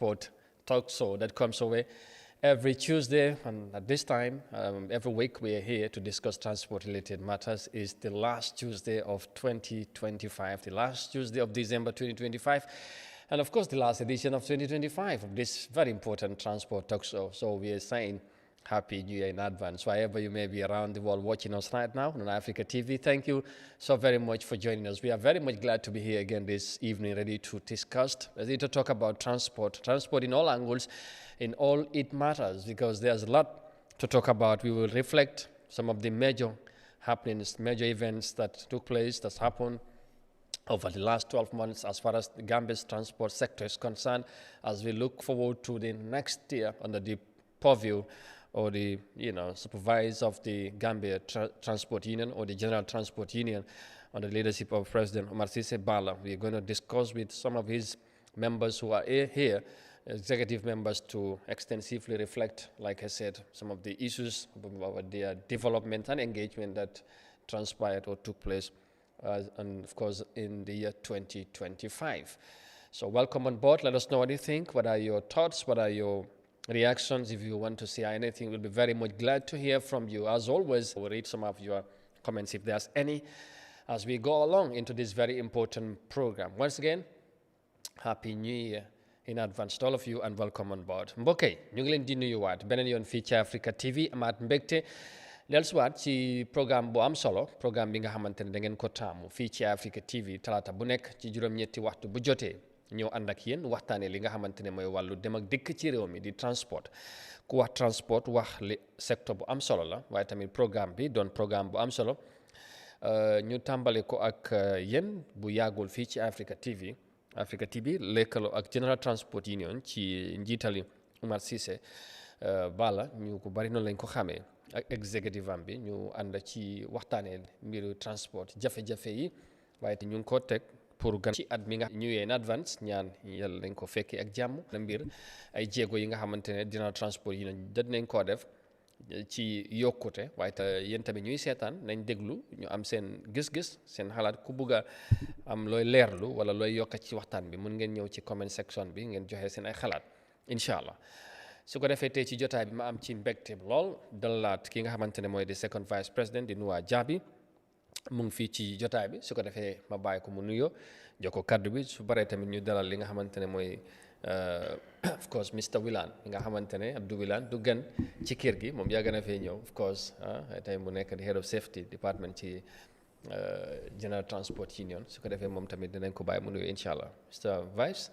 transport talk show that comes away every Tuesday, and at this time, every week we are here to discuss transport-related matters. It's the last Tuesday of 2025, the last Tuesday of December 2025, and of course the last edition of 2025 of this very important transport talk show. So we are saying Happy New Year in advance, wherever you may be around the world watching us right now on Eyeafrica TV. Thank you so very much for joining us. We are very much glad to be here again this evening, ready to discuss, ready to talk about transport in all angles, in all it matters, because there's a lot to talk about. We will reflect some of the major happenings, major events that took place, that's happened over the last 12 months as far as the Gambia's transport sector is concerned, as we look forward to the next year under the purview or the supervisor of the Gambia Transport Union or the General Transport Union under the leadership of President Omar Sise Bala. We are going to discuss with some of his members who are here, executive members, to extensively reflect, like I said, some of the issues about their development and engagement that transpired or took place, and of course in the year 2025. So welcome on board. Let us know what you think. What are your thoughts? What are your reactions? If you want to say anything, we'll be very much glad to hear from you. As always, we'll read some of your comments if there's any as we go along into this very important program. Once again, Happy New Year in advance to all of you and welcome on board. Mbokk yi ñu ngi leen di nuyuwaat beneen yoon fii ci Africa TV, amaat mbégte dellusiwaat ci programme bu am solo, programme bi nga xamante ne da ngeen ko taamu fii ci Africa TV talaata bu nekk ci juróom-ñetti waxtu bu jotee ñëw ànd ak yéen waxtaanee li nga xamante ne mooy wàllu dem ak dikk ci réew mi di transport. Ku wax transport wax li secteur bu am solo la, waaye tamit programme bi doon programme bu am solo. Ñu tàmbale ko ak yéen bu yàggul fii ci Africa TV lëkkaloo ak General Transport Union ci njiitali Omar Sise Bala, ñu ko bari noonu lañ ko xamee, ak executive am bi ñu ànd ci waxtaanee mbiru transport jafe-jafe yi, waaye te ñu ngi ko teg pour gan ci at mi nga New Year in advance, ñaan yàlla nañ ko fekkee ak jàmm na mbir ay jéego yi nga xamante ne dina transport yi nañ koo def ci yokkute, waaye te yéen tamit ñuy seetaan nañ déglu ñu am seen gis-gis, seen xalaat. Ku bugg a am looy leerlu wala looy yokk ci waxtaan bi mun ngeen ñëw ci comment section bi ngeen joxe seen ay xalaat incha allah. Su ko defee tey ci jotaay bi ma am ci mbégte lool dalalaat ki nga xamante ne mooy di second vice president di Yahya Jammeh mu ngi fii ci jotaay bi. Su ko defee ma bàyyi ko mu nuyoo jox ko kaddu bi, su baree tamit ñu dalal li nga xamante ne mooy of course Mr Wilane nga xamante ne Abdou Wilane du gan ci kër gi, moom yàgg na fee ñëw of course tey mu nekk di head of safety department ci General Transport Union. Su ko defee moom tamit dinañ ko bàyyi mu nuyoo incha allah. Mr Vice,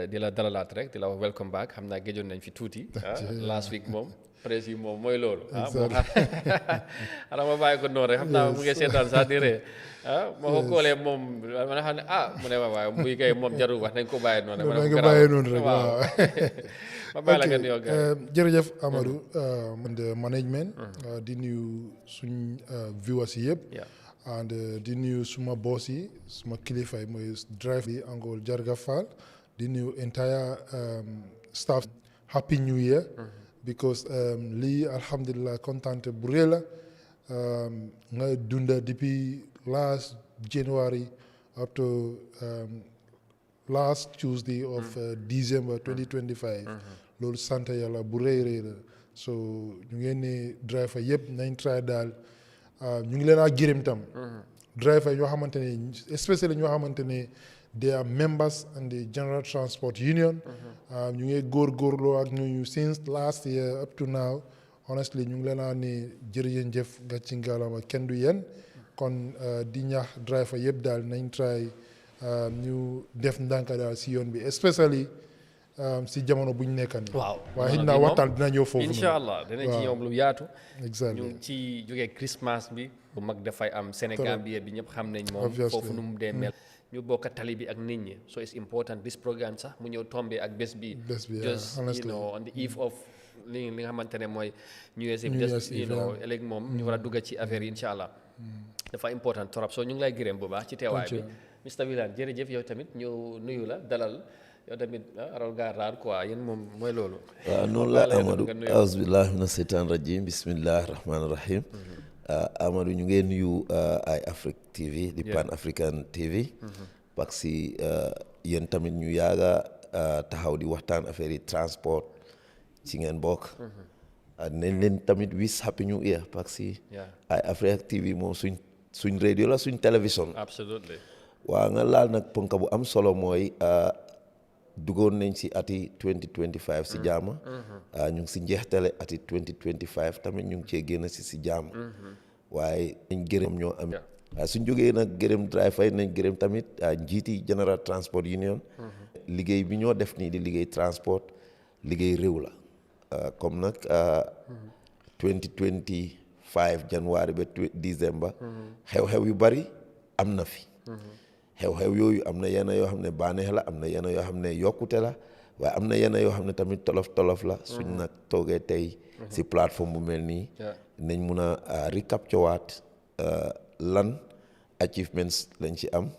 di la dalalaat rek di la wax welcome back. Xam naa géjoon nañ fi tuuti last week moom presse yi moom mooy loolu moom xanaa ma bàyyi ko noonu rek, xam naa mu ngi seetaan sax di ree ma ko koolee moom ma xam ne mu ne ma waaye muy kay moom jarul wax nañ ko bàyyi noonu rek waaw ma bàyyi la nga nuyoo gars yi. Jërëjëf Amadou, man de management di nuyu suñ viewers yi yëpp and di nuyu suma boss yi, suma kilifa yi mooy drive bi Angol Jarga Fall, di nuyu entire staff. Happy New Year, because lii alhamdulillah contente bu rëy la nga dunda depuis last January up to last Tuesday of December 2025. Loolu sant yàlla bu rëy la. So ñu ngeen ne driver yëpp nañ try daal, ñu ngi leen a gërëm tam driver ñoo xamante ne especially ñoo xamante ne they are members in the General Transport Union. ñu ngi góorgóorloo ak ñu since last year up to now. Honestly ñu ngi leen a ne jërëjëf gàcce ngalaama kenn du yéen. Kon di ñaax driver yëpp daal nañ try ñu def ndànk daal si yoon bi, especially si jamono buñ nekk nii. waaw waaye xëy na waxtaan dina ñëw foofu. incha allah dina ci ñëw lu yaatu. exactly ñu ci jógee Christmas bi bu mag dafay am Sénégal bi ñëpp xam nañ moom foofu nu mu dee mel. ñu bokk tali bi ak nit ñi, so it's important this programme sax mu ñëw tombé ak bés bi just on the eve of li nga xamante ne mooy New Year's Eve, ëllëg moom ñu war a dugg ci affaire yi incha allah. dafa important trop, so ñu ngi lay gërëm bu baax ci teewaay bi. Mr Wilane jërëjëf, yow tamit ñu nuyu la dalal yow tamit aral gaa raar quoi, yéen moom mooy loolu. waaw noonu la Amadou, auzu billahi mina seytaan rajim, bismillahi rahmaani rahim. Amadou ñu ngeen nuyu Eyeafrica TV di Pan African TV parce que yéen tamit ñu yaaga taxaw di waxtaan affaire yi transport ci ngeen bokk. nañ leen tamit wis happy new year parce que Eyeafrica TV moom suñ radio la suñ télévision. Absolutely. waa nga laal nag ponk bu am solo mooy duggoon nañ si ati 2025 si jaama. ñu ngi si njeextale ati 2025 tamit ñu ngi cee génn si jaama. waaye nañ gërëm ñoo am. waaye suñ jógee nag gërëm driver yi nañ gërëm tamit njiiti General Transport Union. liggéey bi ñoo def nii di liggéey transport liggéey réew la. comme nag 2025 janvier ba décembre. xew-xew yu bari am na fi. xew-xew yooyu am na yenn yoo xam ne bànneex la am na yenn yoo xam ne yokkute la waaye am na yenn yoo xam ne tamit tolof la suñ nag toogee tey si plateforme bu mel nii nañ mun a recapture waat lan achievements lañ ci am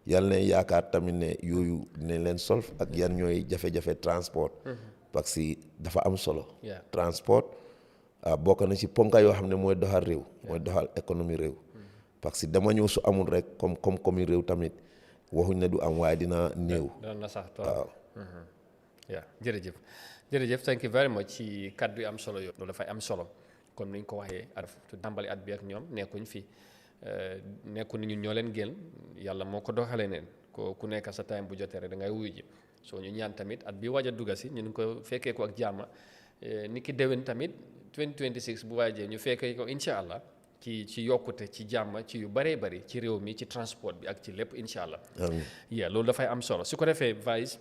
yal nañ yaakaar tamit ne yooyu dinañ leen solve ak yan ñooy jafe-jafe transport parce que dafa am solo transport bokk na ci ponka yoo xam ne mooy doxal réew mooy doxal économie réew parce que dama ñëw su amul rek comme réew tamit waxuñ ne du am waaye dina néew. dina sax waaw. jërëjëf thank you very much ci kàddu yi am solo yooyu. loolu dafay am solo comme ni ñu ko waxee tàmbali at bi ak ñoom nekkuñ fi nekku ni ñun ñoo leen gën yàlla moo ko doxalee neen ku nekk sa time bu jotee rek da ngay wuyu ji soo ñu ñaan tamit at bi waaj a dugga si ñu ko fekkee ko ak jàmm ni ki déwén tamit 2026 bu waajee ñu fekkee ko incha allah. ci yokkute ci jàmm ci yu bëree bëri ci réew mi ci transport bi ak ci lépp incha allah. loolu dafay am solo su ko defee Vice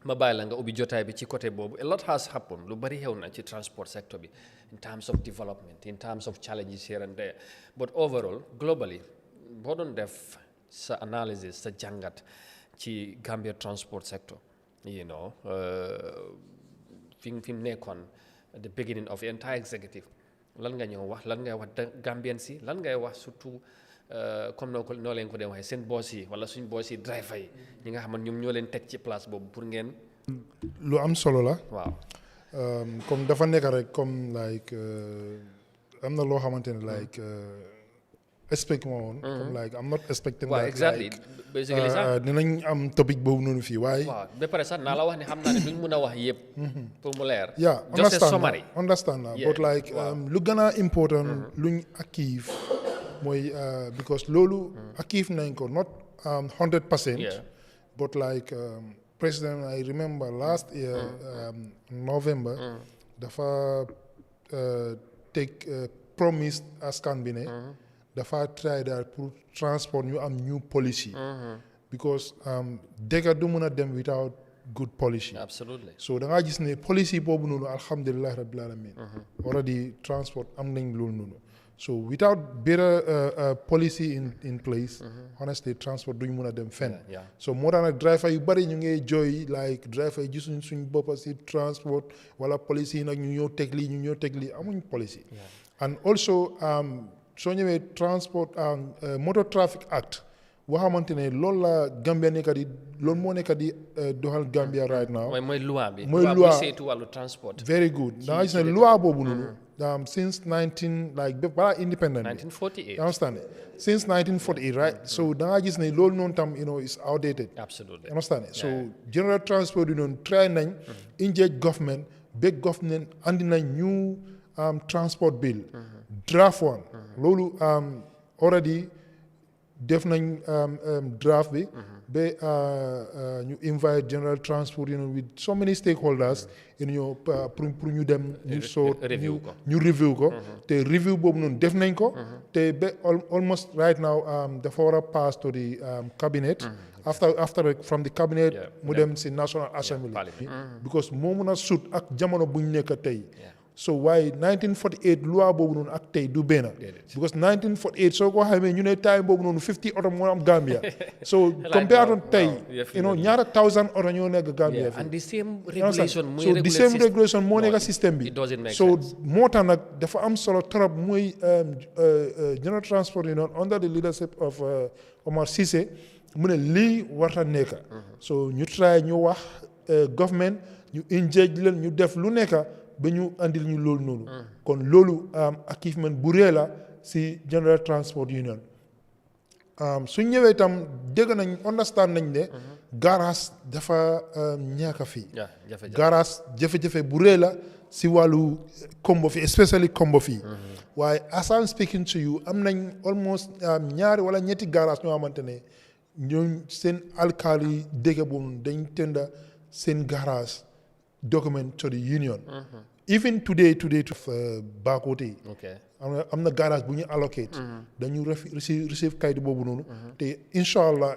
ma bàyyi la nga ubbi jotaay bi ci côté boobu a lot has happened lu bëri xew na ci transport sector bi in terms of development in terms of challenges here and there but overall globally boo doon def sa analysis sa jàngat ci Gambia transport sector fi mu nekkoon at the beginning of the entire executive. lan nga ñëw wax lan ngay wax Gambien si lan ngay wax surtout comme noo leen ko dee waxee seen boss yi wala suñ boss yi driver yi ñi nga xam ne ñoom ñoo leen teg ci place boobu pour ngeen. lu am solo la. waaw. comme dafa nekk rek comme like am na loo xamante ne like expect ma woon. comme like I'm not expecting. waaw exactly basically sax dinañ am topic boobu noonu fii waaye. waaw ba pare sax naa la wax ne xam naa ne duñ mun a wax yëpp. pour mu leer. understand na but like lu gën a important luñ achieve mooy because loolu achieve nañ ko not 100%. but like president I remember last year November dafa take promise askan bi ne. dafa try daal pour transport ñu am new policy. because dëkk du mën a dem without good policy. Absolutely. so da ngaa gis ne policy boobu noonu alhamdulilah rabbil alamin already transport am nañ loolu noonu. so without better policy in place. honestly transport duñ mën a dem fenn. so moo tax nag driver yu bari ñu ngi jooy like driver yi gisuñ suñ boppa si transport wala policy yi nag ñu ñëw teg lii amuñ policy. and also soo ñëwee transport motor traffic act boo xamante ne loolu la Gambia nekk di loolu moo nekk di doxal Gambia right now. mooy loi bi. mooy loi saytu wàllu transport. very good da nga gis ne loi boobu noonu. since balaa independent. 1948. understand since 1948 right. so da nga gis ne loolu noonu tam is outdated. absolutely. understand so general transport union try nañ engage government big government andi nañ new transport bill. draft one. loolu already def nañ draft bi. ba ñu invite general transport with so many stakeholders. pour ñu dem. ñu review ko. te review boobu noonu def nañ ko. te ba almost right now dafa war a pass to the cabinet. after from the cabinet mu dem si National Assembly. because moo mun a sut ak jamono bu ñu nekk tey. so waaye 1948 loi boobu noonu ak tey du benn. because 1948 soo ko xamee ñu ne time boobu noonu 50 oto moo am Gambia. so compared to tey ñaata 1000 oto ñoo nekk Gambia fii. and the same regulation moo nekk système bi. so moo tax nag dafa am solo trop muy General Transport Union under the leadership of Omar Cissé mu ne lii warta nekk. so ñu try ñu wax government ñu engage leen ñu def lu nekk. ba ñu andil ñu loolu noonu. kon loolu achievement bu rëy la si General Transport Union. su ñëwee itam dégg nañ understand nañ ne garage dafa ñàkk fii jafe-jafe garage jafe-jafe bu rëy la si wàllu Kombo fii especially Kombo fii waaye as I'm speaking to you am nañ almost ñaari wala ñetti garage ñoo xamante ne ñooñ seen alkaali dëkk boobu dañ tënda seen garage document to the union even today to Bakoteh am na garage bu ñu allocate dañu receive kayit boobu noonu te incha allah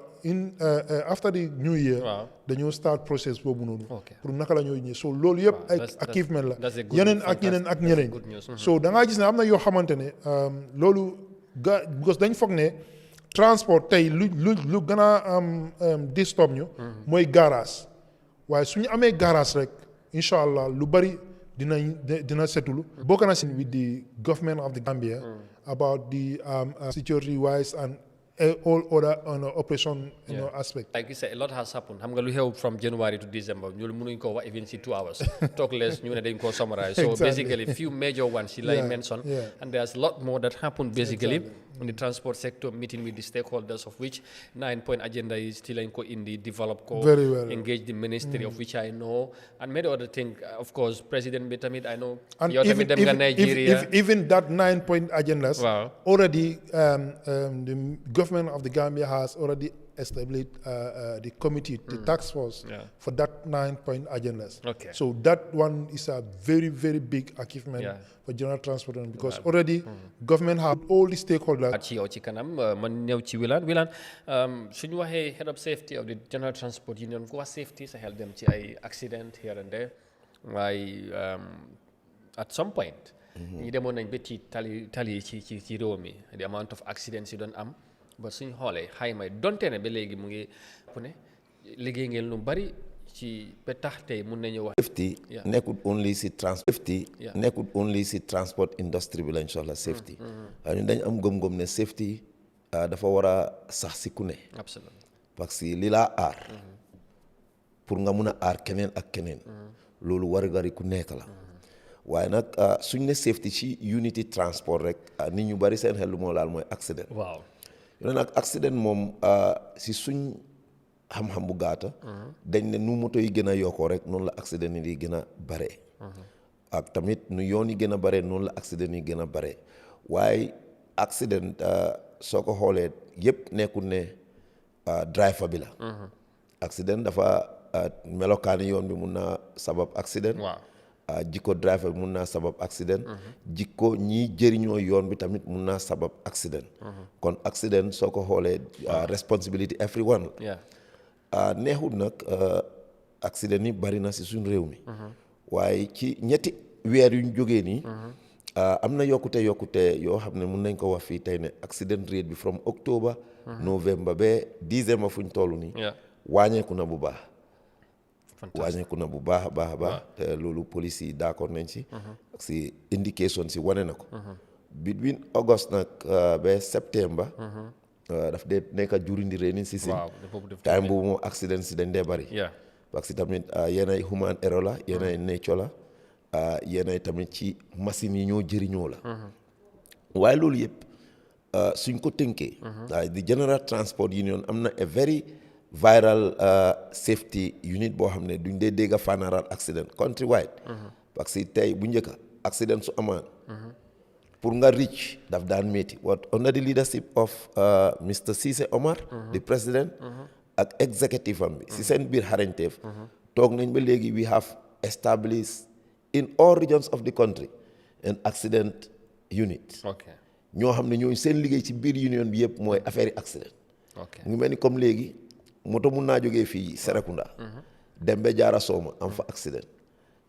after the new year dañoo start process boobu noonu pour naka la ñoo ñëw so loolu yëpp ay achievement la yeneen ak ñeneen ak ñeneen so da ngaa gis ne am na yoo xamante ne loolu because dañ foog ne transport tey lu gën a disturb ñu mooy garage waaye suñu amee garage rek incha allah lu bari dina setulu bokk na si with the government of the Gambia about the security wise and all other operation aspect. Like you said, a lot has happened. I'm going to help from January to December. You'll go even see 2 hours. Talk less, you know, summarize. So basically, a few major ones she mentioned, and there's a lot more that happened basically in the transport sector, meeting with the stakeholders, of which 9-point agenda is still in the develop core, very well, engage the ministry, of which I know, and many other things. Of course, President Betamid, I know. And even that 9-point agendas, already the government of the Gambia has already established the committee, the task force for that 9-point agendas. So that one is a very, very big achievement for general transport because already government have all the stakeholders. Head of safety of the general transport union, go safety, so help them to accident here and there. At some point, the amount of accidents you don't but suñ xoolee xayma donte ne ba léegi mu ngi fu ne liggéey ngeen lu bari ci ba tax tey mun nañu wax safety nekkul only si transport industry bi lañ soxla safety waaye ñun dañ am gëm-gëm ne safety dafa war a sax si ku ne parce que li laa aar pour nga mun a aar keneen ak keneen loolu war-gari ku nekk la waaye nag suñ ne safety ci unity transport rek nit ñu bari seen xel lu moo laal mooy accident yow nag accident moom si suñ xam-xam bu gaata dañ ne nu moto yi gën a yokkoo rek noonu la accident yi di gën a bare ak tamit nu yoon yi gën a bare noonu la accident yi gën a bare waaye accident soo ko xoolee yëpp nekkul ne driver bi la accident dafa melokaani yoon bi mun na sabab accident jikko driver bi mun naa sabab accident jikko ñii jëriñoo yoon bi tamit mun naa sabab accident kon accident soo ko xoolee responsibility everyone neexut nag accident yi bari na si suñ réew mi waaye ci ñetti weer yuñ jógee nii am na yokkute yoo xam ne mun nañ ko wax fii tey ne accident rate bi from October November ba December fuñ toll nii wàññeeku na bu baax wàññeeku na bu baax a baax te loolu police yi d'accord nañ si ak si indication si wane na ko between August nag ba September daf dee nekk during the rainy season time boobu moom accident si dañ dee bari parce que tamit yenay human error la yenay nature la yenay tamit ci machine yi ñoo jëriñoo la waaye loolu yëpp suñ ko tënkee the General Transport Union am na a very viral safety unit boo xam ne duñ dee dégg fanaral accident countrywide parce que tey bu njëkk accident su amaan pour nga reach daf daan métti what under the leadership of Mr. Cissé Omar the president ak executive am bi si seen biir xarañteef toog nañ ba léegi we have established in all regions of the country an accident unit ñoo xam ne ñooñu seen liggéey ci biir union bi yëpp mooy affaire yi accident mu ngi mel ni comme léegi moto mun naa jógee fii Serekunda dem ba Jaara Sooma am fa accident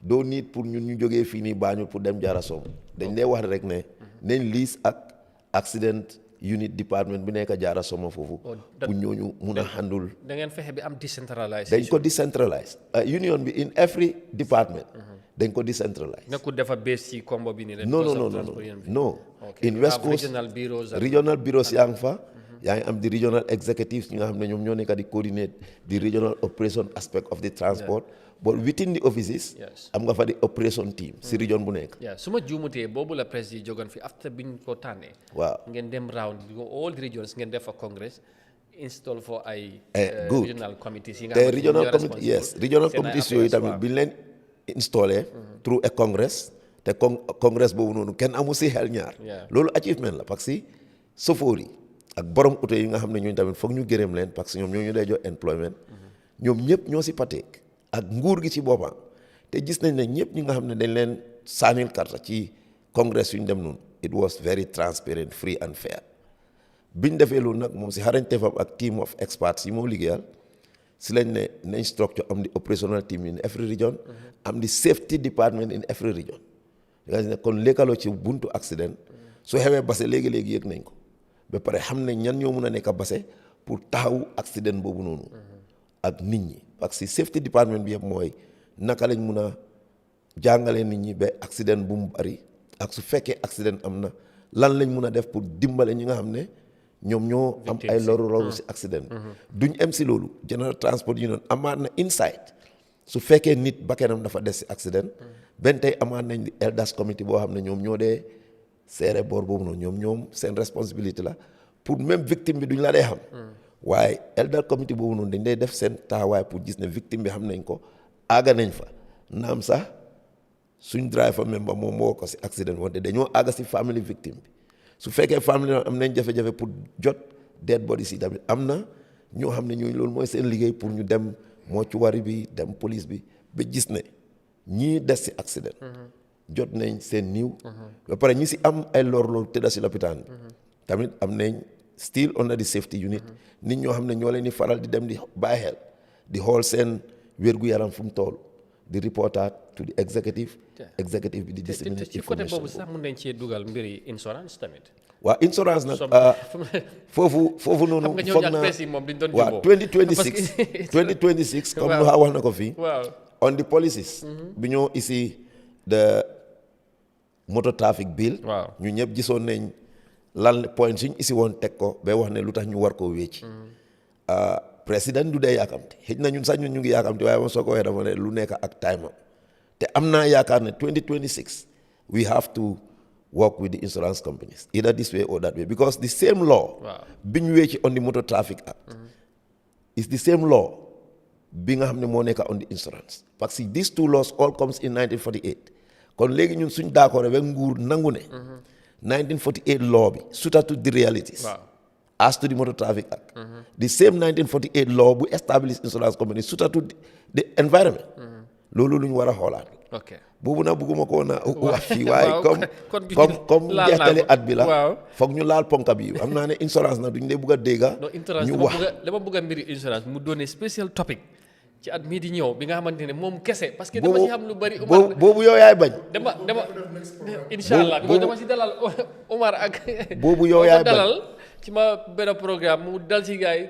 doo nit pour ñun ñu jógee fii nii Banjul pour dem Jaara Sooma dañ lay wax rek ne nañ liis ak accident unit department bi nekk Jaara Sooma foofu pour ñooñu mun a handle da ngeen fexe bi am decentralisation dañ ko decentralise union bi in every department dañ ko decentralise nekkul dafa base ci combo bi nii non in West Coast regional bureaus yaa ngi fa yaa ngi am di regional executives ñi nga xam ne ñoom ñoo nekk di coordinate the regional operation aspect of the transport but within the offices am nga fa di operation team si region bu nekk su ma juumutee boobu la président jógoon fi after biñ ko tànnee waaw ngeen dem round all the regions ngeen def fa congress install for ay regional committees yi nga te regional committee yes regional committees yooyu tamit bi ñu leen installé through a congress te congress boobu noonu kenn amu si xel ñaar loolu achievement la parce que chauffeur yi ak borom oto yi nga xam ne ñooñu tamit foog ñu gërëm leen parce que ñoom ñoo ñu day jox employment ñoom ñëpp ñoo si pateek ak nguur gi ci boppam te gis nañ ne ñëpp ñi nga xam ne dañ leen saanil karta ci congress yu ñu dem noonu it was very transparent free and fair biñ defee loolu nag moom si xarañteefam ak team of experts yi moo liggéeyal si lañ ne nañ structure am di operational team in every region am di safety department in every region nga ne kon lekkaloo ci buntu accident su xewee base léegi-léegi yëg nañ ko ba pare xam ne ñan ñoo mun a nekk base pour taxawu accident boobu noonu ak nit ñi parce que safety department bi yëpp mooy naka lañ mun a jàngalee nit ñi ba accident bu mu bari ak su fekkee accident am na lan lañ mun a def pour dimbale ñi nga xam ne ñoom ñoo am ay loru si accident duñ em si loolu General Transport Union amaat na insight su fekkee nit bakkanam dafa des si accident benn tey amaat nañ di elders committee boo xam ne ñoom ñoo dee seere boor boobu noonu ñoom seen responsabilité la pour même victime bi duñ la dee xam waaye elder committee boobu noonu dañ dee def seen taxawaay pour gis ne victime bi xam nañ ko àgga nañ fa naam sax suñ driver member moom moo ko si accident wante dañoo àgga si family victime bi su fekkee famille am nañ jafe-jafe pour jot dead body si tamit am na ñoo xam ne ñooñu loolu mooy seen liggéey pour ñu dem mortuary bi dem police bi ba gis ne ñii des si accident jot nañ seen niiw ba pare ñi si am ay lor tëdda si lopitaan bi tamit am nañ still under the safety unit nit ñoo xam ne ñoo leen di faral di dem di bàyyi xel di xool seen wér-gu-yaram fu mu toll di reportaat to the executive bi di disseminate ci côté boobu sax mën nañ cee dugal mbiri insurance tamit waaw insurance nag foofu noonu foog naa waaw 2026 comme lu wax na ko fii on the policies bi ñoo isi the motor traffic bill ñu ñëpp gisoon nañ lan point suñ isi woon teg ko ba wax ne lu tax ñu war koo wécci président du dee yaakamti xëj na ñun sax ñu ngi yaakamti waaye moom soo ko waxee dafa ne lu nekk ak time am te am naa yaakaar ne 2026 we have to work with the insurance companies either this way or that way because the same law bi ñu wécci on the motor traffic act is the same law bi nga xam ne moo nekk on the insurance parce que these two laws all comes in 1948 kon léegi ñun suñ d'accord rek nguur nangu ne 1948 law bi suited to the realities as to the motor traffic act the same 1948 law bu establish insurance company suited to the environment loolu lu ñu war a xoolaat boobu nag bëgguma ko na wax fii waaye comme jeextali at bi la foog ñu laal ponka bi am naa ne insurance nag duñ dee bëgg a dégga ñu wax dama bëgg a mbiri insurance mu doone special topic ci at mii di ñëw bi nga xamante ne moom kese parce que dama si xam lu bari boobu yow yaay bañ dama inshallah because dama si dalal Omar ak boobu yow yaay bañ dalal ci ma benn programme mu dal si gars yi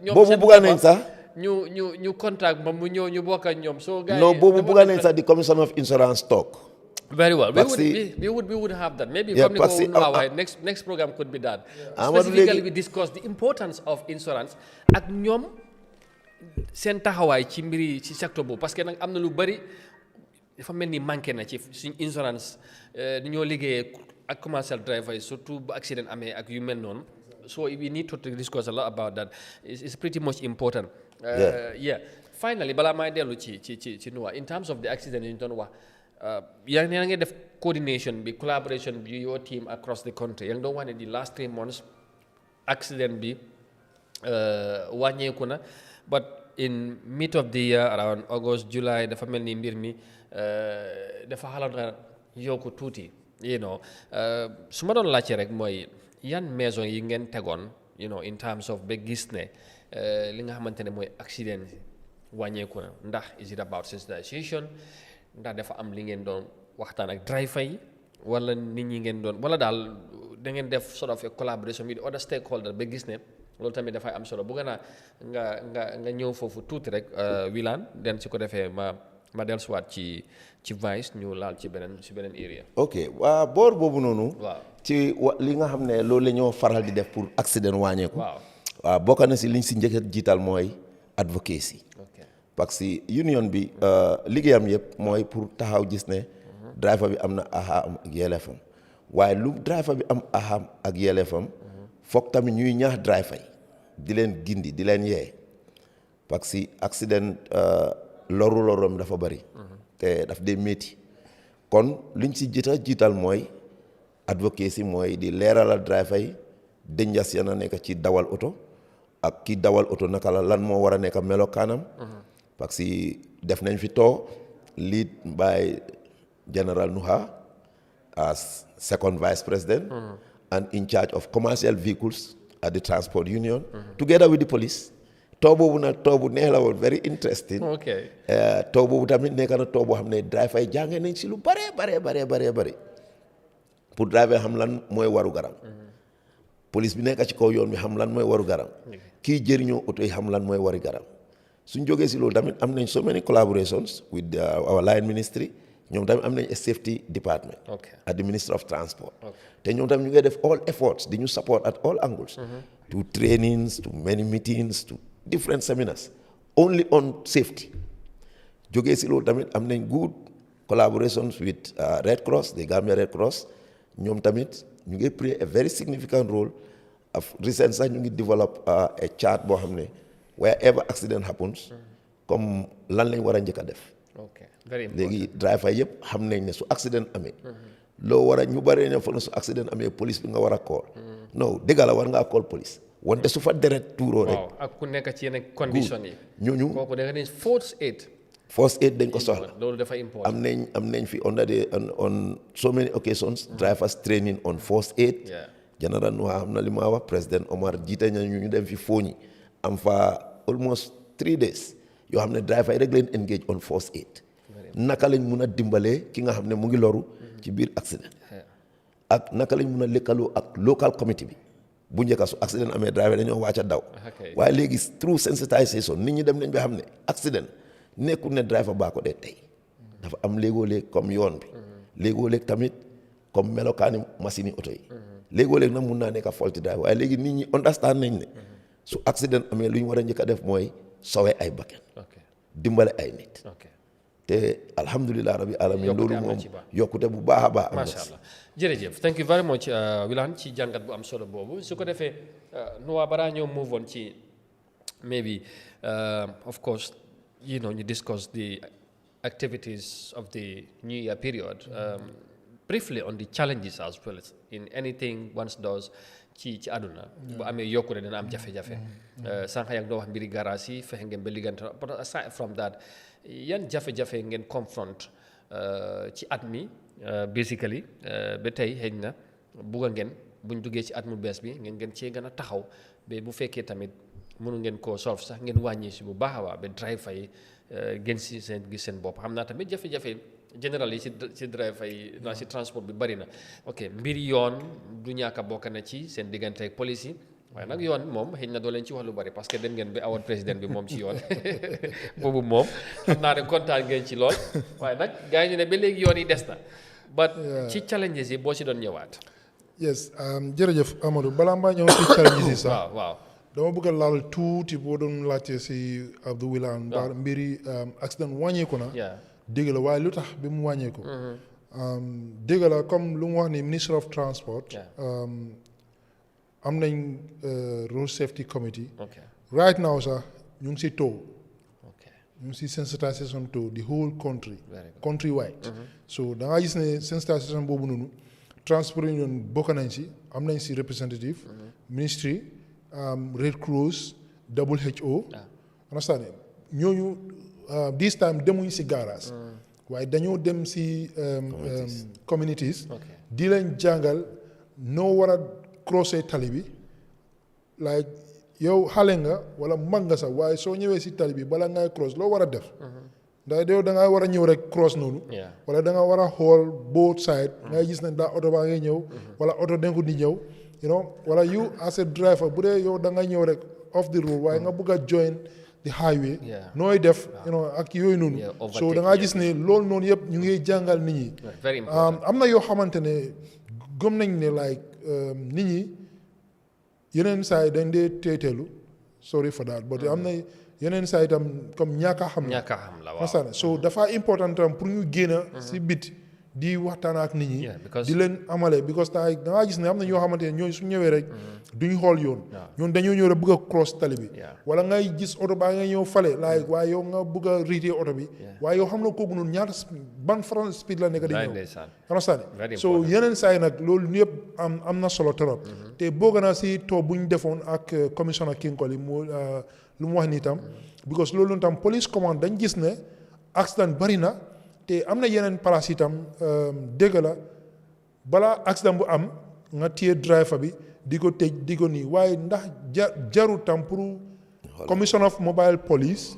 ñoom boobu bugga nañ sax ñu contact ma mu ñëw ñu bokk ak ñoom so gars yi non boobu bugga nañ sax di commission of insurance talk very well we would have that maybe comme ni ko waawaay next program could be that specifically we discuss the importance of insurance ak ñoom seen taxawaay ci mbiri ci secteur boobu parce que nag am na lu bari dafa mel ni manqué na ci suñ insurance ni ñoo liggéeyee ak commercial driver yi surtout bu accident amee ak yu mel noonu so we need to discuss a lot about that it's pretty much important finally balaa may dellu ci nuwa in terms of the accident yi ñu doon wax yaa ngi def coordination bi collaboration bi your team across the country yaa ngi doon wax ne the last 3 months accident bi wàññeeku na but in mid of the year around August July dafa mel ni mbir mi dafa xalaat na yokku tuuti su ma doon laajte rek mooy yan maison yi ngeen tegoon in terms of ba gis ne li nga xamante ne mooy accident wàññeeku na ndax is it about sensitization ndax dafa am li ngeen doon waxtaan ak driver yi wala nit ñi ngeen doon wala daal da ngeen def sort of a collaboration with other stakeholders ba gis ne loolu tamit dafay am solo bëgg naa nga ñëw foofu tuuti rek Wilane den si ko defee ma dellusiwaat ci vice ñu laal ci beneen area. ok waa boor boobu noonu. waaw ci li nga xam ne loolu la ñoo faral di def pour accident wàññeeku. waaw bokk na si liñ si njëkk a jiital mooy advocacy. parce que union bi liggéeyam yëpp mooy pour taxaw gis ne. driver bi am na axaam ak yelleefam waaye lu driver bi am axaam ak yelleefam. foog tamit ñuy ñaax driver yi di leen gindi di leen yee parce que accident lorom dafa bari te daf dee métti kon liñ si jiital mooy advocacy mooy di leeralal driver yi dangers yana nekk ci dawal oto ak ki dawal oto naka la lan moo war a nekk melokaanam parce que def nañ fi lead by General Nuha as second vice president and in charge of commercial vehicles at the transport union together with the police. Boobu nag bu neex la woon very interesting. Okay. Boobu tamit nekk na boo xam ne driver yi jàngee nañ si lu bare pour driver xam lan mooy waru garam police bi nekk ci kaw yoon bi xam lan mooy waru garam kii jëriñoo oto yi xam lan mooy wari garam suñ jógee si loolu tamit am nañ so many collaborations with our line ministry ñoom tamit am nañ a safety department at the Ministry of Transport te ñoom tamit ñu ngi def all efforts di ñu support at all angles to trainings to many meetings to different seminars only on safety jógee si loolu tamit am nañ good collaborations with Red Cross the Gambia Red Cross ñoom tamit ñu ngi play a very significant role of recent sax ñu ngi develop a chart boo xam ne wherever accident happens comme lan lañ war a njëkk a def léegi driver yëpp xam nañ ne su accident amee loo war a ñu bari ne fa ne su accident amee police bi nga war a call non dëgg la war ngaa call police wante su fa deret tuuroo rek ak ku nekk ci yenn condition yi ñooñu kooku da nga ne first aid dañ ko soxla loolu dafa important am nañ fi on so many occasions drivers training on first aid General Nuha xam na li ma wax président Omar jiite nañu ñu dem fi fooñi am fa almost 3 days yoo xam ne driver yi rek leen engage on first aid naka lañ mun a dimbalee ki nga xam ne mu ngi loru ci biir accident ak naka lañ mun a lëkkaloo ak local committee bi bu njëkka su accident amee driver dañoo wàcca daw waaye léegi through sensitization nit ñi dem nañ ba xam ne accident nekkul ne driver baa ko dee tey dafa am léegoo-léeg comme yoon bi léegoo-léeg tamit comme melokaani machine yi oto yi léegoo-léeg nag mun naa nekk faulty driver waaye léegi nit ñi understand nañ ne su accident amee lu ñu war a njëkk a def mooy sowe ay bakken dimbale ay nit te alhamdulilah rabbi alamin loolu moom yokkute bu baax a baax am macha allah jërëjëf thank you very much Wilane ci jàngat bu am solo boobu su ko defee Noah balaa ñoo move on ci maybe of course you discuss the activities of the New Year period. Briefly on the challenges as well in anything one does ci aduna bu amee yokkute dina am jafe-jafe sànq yaa ngi doon wax mbiri garage yi fexe ngeen ba liggante but aside from that yan jafe-jafe ngeen confront ci at mi basically ba tey xëy na bugga ngeen buñ duggee ci at mu bees bi ngeen cee gën a taxaw ba bu fekkee tamit mënu ngeen koo solve sax ngeen wàññi si bu baax a baax ba driver yi gën si seen gis seen bopp xam naa tamit jafe-jafe général yi si driver yi naa si transport bi bari na ok mbir yoon du ñàkk a bokk na ci seen diggante ak police yi waaye nag yoon moom xëy na doo leen ci wax lu bari parce que dem ngeen ba awoon président bi moom ci yoon boobu moom xam naa ne kontaan ngeen ci lool waaye nag gars yi ñu ne ba léegi yoon yi des na but ci challenges yi boo si doon ñëwaat yes jërëjëf Amadou balaa mbaa ñëw ci challenges yi sax waaw dama bëgg a laal tuuti boo doon laajte si Abdou Wilane ba mbiri accident wàññeeku na dégg la waaye lu tax bi mu wàññeeku dégg la comme lu mu wax ni Ministry of Transport am nañ road safety committee right now sax ñu ngi si taw ñu ngi si sensitization taw the whole country wide so da nga gis ne sensitization boobu noonu transport union bokk nañ si am nañ si representative ministry Red Cross WHO understand ñooñu this time demuñ si garage waaye dañoo dem si communities di leen jàngal noo war a croiser tali bi like yow xale nga wala mag nga sax waaye soo ñëwee si tali bi bala ngay cross loo war a def ndax yow da nga war a ñëw rek cross noonu wala da nga war a xool both side ngay gis ne daa oto baa ngay ñëw wala oto denku di ñëw wala you as a driver bu dee yow da nga ñëw rek off the road waaye nga bëgg a join the highway nooy def ak yooyu noonu so da ngaa gis ne loolu noonu yëpp ñu ngi jàngal nit ñi am na yoo xamante ne gëm nañ ne like nit ñi yeneen saa yi dañ dee teeteelu sorry for that but am na yeneen saa yi tam comme ñàkk a xam la so dafa important tam pour ñu génn si bit di waxtaan ak nit ñi because di leen amale because da nga gis ne am na ñoo xamante ne ñooy su ñëwee rek duñ xool yoon ñoon dañoo ñëw rek bëgg a cross tali bi wala ngay gis oto baa nga ñëw fale like waaye yow nga bëgg a riitee oto bi waaye yow xam na kooku noonu ñaata ban front speed la nekk di ñëw understand so yeneen saa yi nag loolu yëpp am na solo trop te bëgg naa si too buñ defoon ak commissioner Kinkoli mu lu mu wax nii tam because loolu tam police command dañ gis ne accident bari na te am na yeneen place itam dëgg la balaa accident bu am nga téye driver bi di ko tëj di ko nii waaye ndax jaru tam pour commission of mobile police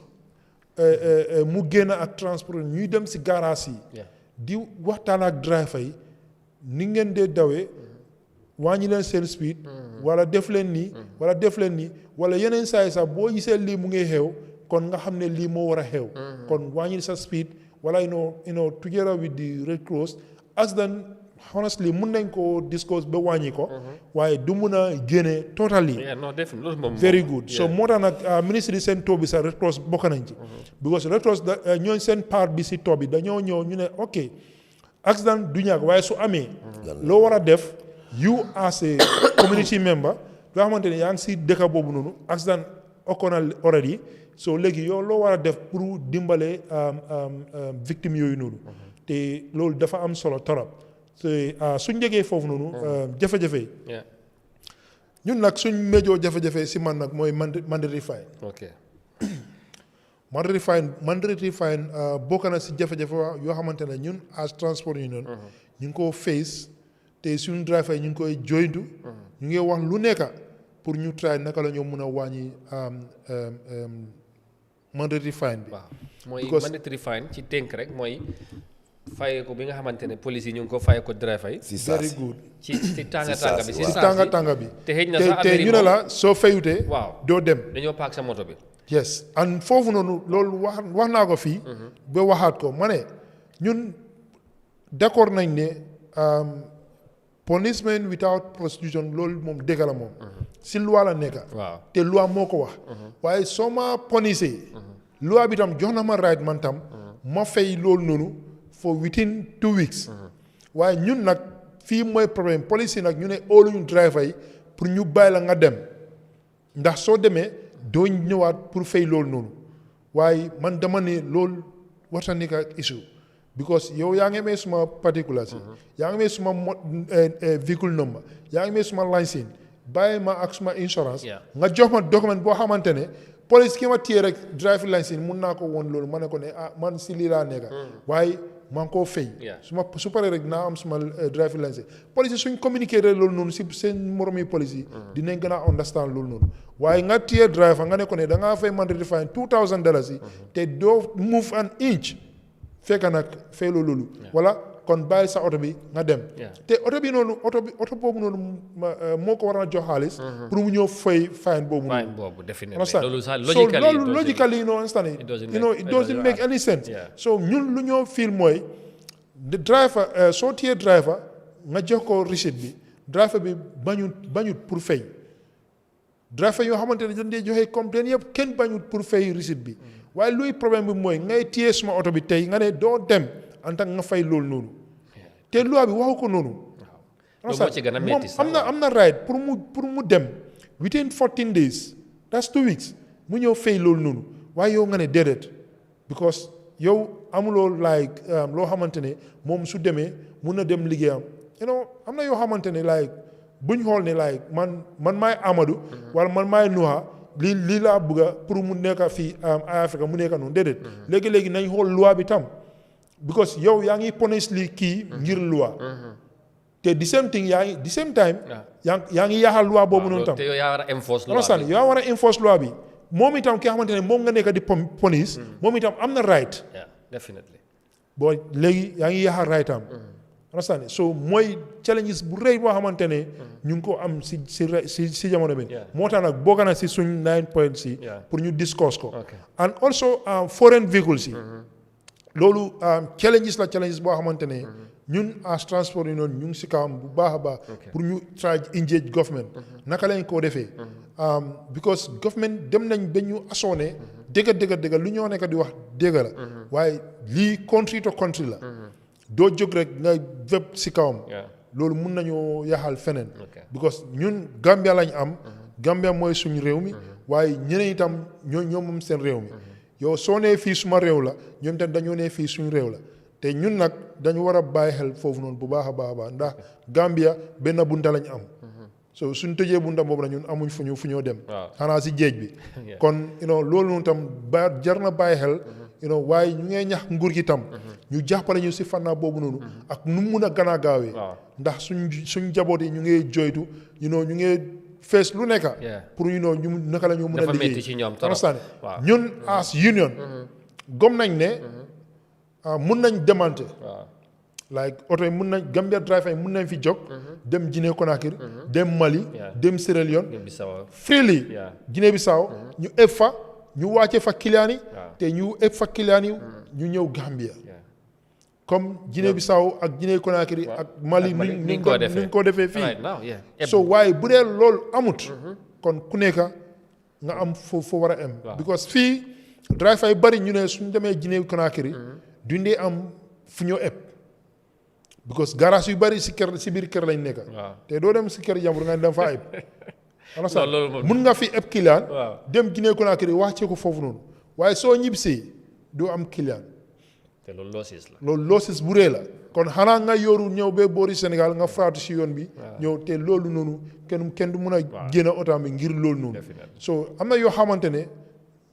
mu génn ak transport ñuy dem si garage yi di waxtaan ak driver yi ni ngeen dee dawee wàññi leen seen speed wala def leen nii wala def leen nii wala yeneen saa yi sax boo gisee lii mu ngi xew kon nga xam ne lii moo war a xew kon wàññi sa speed wala you know together with the Red Cross accident honestly mun nañ ko discuss ba wàññi ko waaye du mun a génne totally very good so moo tax nag ministre yi seen taux bi sax Red Cross bokk nañ ci because Red Cross ñooñ seen part bi si taux bi dañoo ñëw ñu ne ok accident du ñàkk waaye su amee loo war a def you as a community member loo xamante ne yaa ngi si dëkk boobu noonu accident occurred already so léegi yow loo war a def pour dimbale victime yooyu noonu te loolu dafa am solo torop te suñ jógee foofu noonu jafe-jafe yi ñun nag suñ méjoo jafe-jafe si man nag mooy mandatory fine mandatory fine bokk na si jafe-jafe yoo xamante ne ñun as transport union ñu ngi ko face te suñu driver yi ñu ngi koy joytu ñu ngi wax lu nekk pour ñu try naka la ñoo mun a wàññi mandatory fine bi. waaw mooy mandatory fine ci tënk rek mooy fayee ko bi nga xamante ne police yi ñu ngi ko fayee ko driver yi. si saa very good ci tànga bi. si tànga bi. te xëy na sax te ñu ne la soo fayutee. waaw doo dem. dañoo paak sa moto bi. yes and foofu noonu loolu wax naa ko fii. ba waxaat ko ma ne ñun d'accord nañ ne punishment without prostitution loolu moom dëgg la moom. si loi la nekk. waaw te loi moo ko wax. waaye soo ma punishee. loi bi tam jox na ma right man tam. ma fay loolu noonu for within 2 weeks. waaye ñun nag fii mooy problème police yi nag ñu ne óoluñu driver yi pour ñu bàyyi la nga dem ndax soo demee doo ñëwaat pour fay loolu noonu waaye man dama ne loolu warta nekk ak issue because yow yaa ngi amee suma particulars yi yaa ngi amee suma véhicule number yaa ngi amee suma licence bàyyi ma ak suma insurance nga jox ma document boo xamante ne police ki ma téye rek driving licence mun naa ko woon loolu ma ne ko ne man si lii laa nekk waaye maa ngi koo fay su paree rek naa am suma driving licence police suñ communiqué rek loolu noonu si seen moromi police yi dinañ gën a understand loolu noonu waaye nga téye driver nga ne ko ne da ngaa fay mandatory fine $2,000 yi te doo move an inch fekk nag fay loolu wala kon bàyyi sa oto bi nga dem te oto bi noonu oto boobu noonu moo ko war a jox xaalis pour mu ñëw fay fine boobu noonu so loolu logically it doesn't make any sense so ñun lu ñoo feel mooy driver soo téye driver nga jox ko receipt bi driver bi bañut pour fay driver yoo xamante ne dañ dee joxe complaint yëpp kenn bañut pour fay receipt bi waaye luy problème bi mooy ngay téye suma oto bi tey nga ne doo dem en tant que nga fay loolu noonu te loi bi waxu ko noonu. moom am na right pour mu dem within 14 days that's 2 weeks mu ñëw fay loolu noonu waaye yow nga ne déedéet because yow amuloo like loo xamante ne moom su demee mun na dem liggéeyam am na yoo xamante ne like buñ xool ne like man maay Amadou. wala man maay Nuha lii laa bëgga pour mu nekk fii Eyeafrica mu nekk noonu déedéet. léegi nañ xool loi bi tam. because yow yaa ngi punish li kii ngir loi te the same thing yaa ngi yaaxal loi boobu noonu tam te yow yaa war a enforce loi bi yow yaa war a enforce loi bi moom itam ki nga xamante ne moom nga nekk di punish moom itam am na right definitely boo léegi yaa ngi yaaxal right am understand so mooy challenges bu rëy boo xamante ne ñu ngi ko am si jamono bi moo tax nag bokk na si suñ 9 points yi pour ñu discuss ko and also foreign vehicles yi loolu challenges boo xamante ne ñun as transport union ñu ngi si kawam bu baax a baax pour ñu try engage government naka lañ koo defee because government dem nañ ba ñu assoné dëgg lu ñoo nekk di wax dëgg la waaye lii country to country la doo jóg rek nga web si kawam loolu mun nañoo yaxal feneen because ñun Gambia lañ am Gambia mooy suñu réew mi waaye ñeneen itam ñoo moom seen réew mi yow soo nee fii suma réew la ñoom itam dañoo nee fii suñu réew la te ñun nag dañu war a bàyyi xel foofu noonu bu baax a baax ndax Gambia benn bunta lañ am so suñ tëjee bunta boobu na ñun amuñ fu ñoo dem xanaa si géej bi kon loolu noonu tam jar na bàyyi xel waaye ñu ngee ñax nguur gi tam ñu jàppale ñu si fànna boobu noonu ak nu mun a gën a gaawee ndax suñ njaboot yi ñu ngee joytu ñu ngee fees lu nekk pour ñu naka la ñu mun a liggéey ñun as union gom nañ ne mun nañ demante like oto yi mun nañ Gambia driver yi mun nañ fi jóg dem Guinée Conakry dem Mali dem Sierra Leone freely Guinée Bissau ñu ëpp fa ñu wàcce fa client yi te ñu ëpp fa client yi ñu ñëw Gambia comme Guinée Bissau ak Guinée Conakry ak Mali nuñ ko defee fii so waaye bu dee loolu amut kon ku nekk nga am foo war a am because fii driver yi bari ñu ne suñ demee Guinée Conakry duñ dee am fu ñoo ëpp because garage yu bari si biir kër lañ nekk te doo dem si kër jàmbur nga dem fa ëpp mun nga fi ëpp client dem Guinée Conakry wàccee ko foofu noonu waaye soo ñibbisee doo am client te loolu losses la loolu losses bu rëy la kon xanaa nga yoru ñëw ba boori Sénégal nga faatu si yoon bi ñëw te loolu noonu kenn du mun a génn otaam bi ngir loolu noonu so am na yoo xamante ne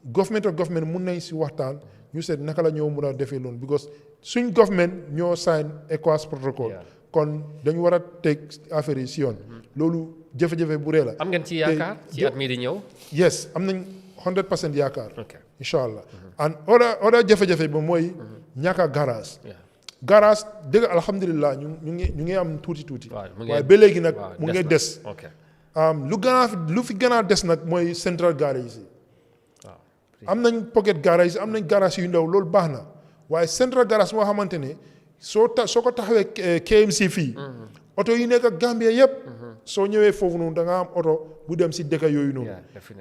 government mun nañ si waxtaan ñu seet naka la ñoo mun a defee loolu because suñ government ñoo sign ECOWAS protocol kon dañu war a teg affaire yi si yoon loolu jafe-jafe bu rëy la am ngeen ci yaakaar ci at mii di ñëw yes am nañ 100% yaakaar incha allah and oda jafe-jafe ba mooy ñàkk a garage dëgg alhamdulilah ñu ngi am tuuti waaye ba léegi nag mu ngi des lu fi gën a des nag mooy central garage yi am nañ pocket garage am nañ garage yu ndaw loolu baax na waaye central garage moo xamante ne soo ko taxawee KMC fii oto yi nekk Gambia yëpp soo ñëwee foofu noonu da nga am oto bu dem si dëkk yooyu noonu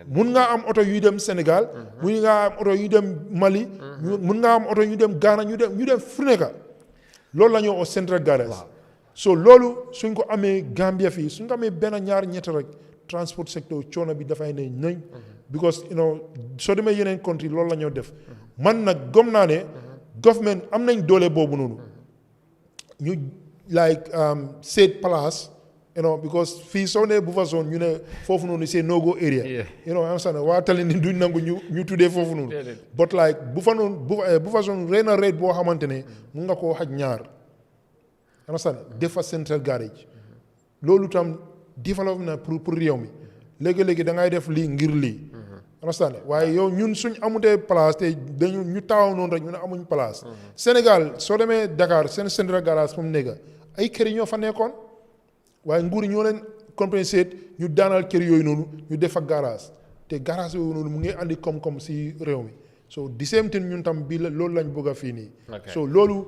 mun nga am oto yuy dem Sénégal mun nga am oto yuy dem Mali mun nga am oto yu dem Ghana ñu dem fu nekk loolu la ñu oo central garage so loolu suñ ko amee Gambia fii suñ ko amee benn ñaar ñett rek transport secteur coono bi dafay ne nañ because soo demee yeneen country loolu la ñoo def man nag gëm naa ne government am nañ doole boobu noonu ñu like seet place because fii soo nee Buffer zone ñu ne foofu noonu c'est no go area am sana waa tali ni duñ nangu ñu tuddee foofu noonu but like Buffer zone rey na rate boo xamante ne mun nga koo xaj ñaar am sana defa central garage loolu tam développe na pour réew mi léegi-léegi da ngay def lii ngir lii understand waaye yow ñun suñ amutee place te dañu ñu taaw noonu rek ñu ne amuñ place Sénégal soo demee Dakar seen central garage fu mu nekk ay kër yi ñoo fa nekkoon waaye nguur yi ñoo leen compensé ñu daanal kër yooyu noonu ñu def ak garage te garage yooyu noonu mu ngi andi koom-koom si réew mi so the same thing ñun tam bii la loolu lañ bëgg a fii nii so loolu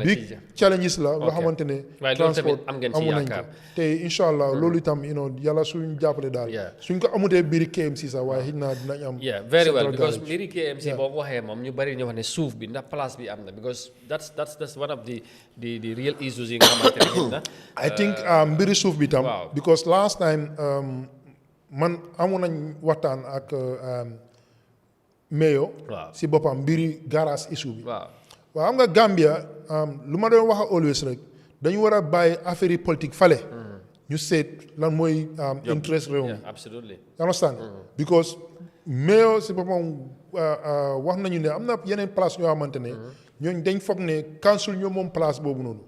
big challenges la loo xamante ne transport amu nañ ko te incha allah loolu itam yàlla suñ jàppale daal suñ ko amutee biiri KMC sax waaye xëy naa dinañ am very well because biiri KMC boobu waxee moom ñu bari ñu wax ne suuf bi ndax place bi am na because that's one of the real issues yi nga xamante ne na I think mbiri suuf bi tam because last time man amoon nañ waxtaan ak mayo si boppam mbiri garage issue bi waaw xam nga Gambia lu ma doon wax always rek dañu war a bàyyi affaire yi politique fale ñu seet lan mooy interest réew mi absolutely understand because mayo si boppam wax nañu ne am na yeneen place ñoo xamante ne ñooñ dañ foog ne council ñoo moom place boobu noonu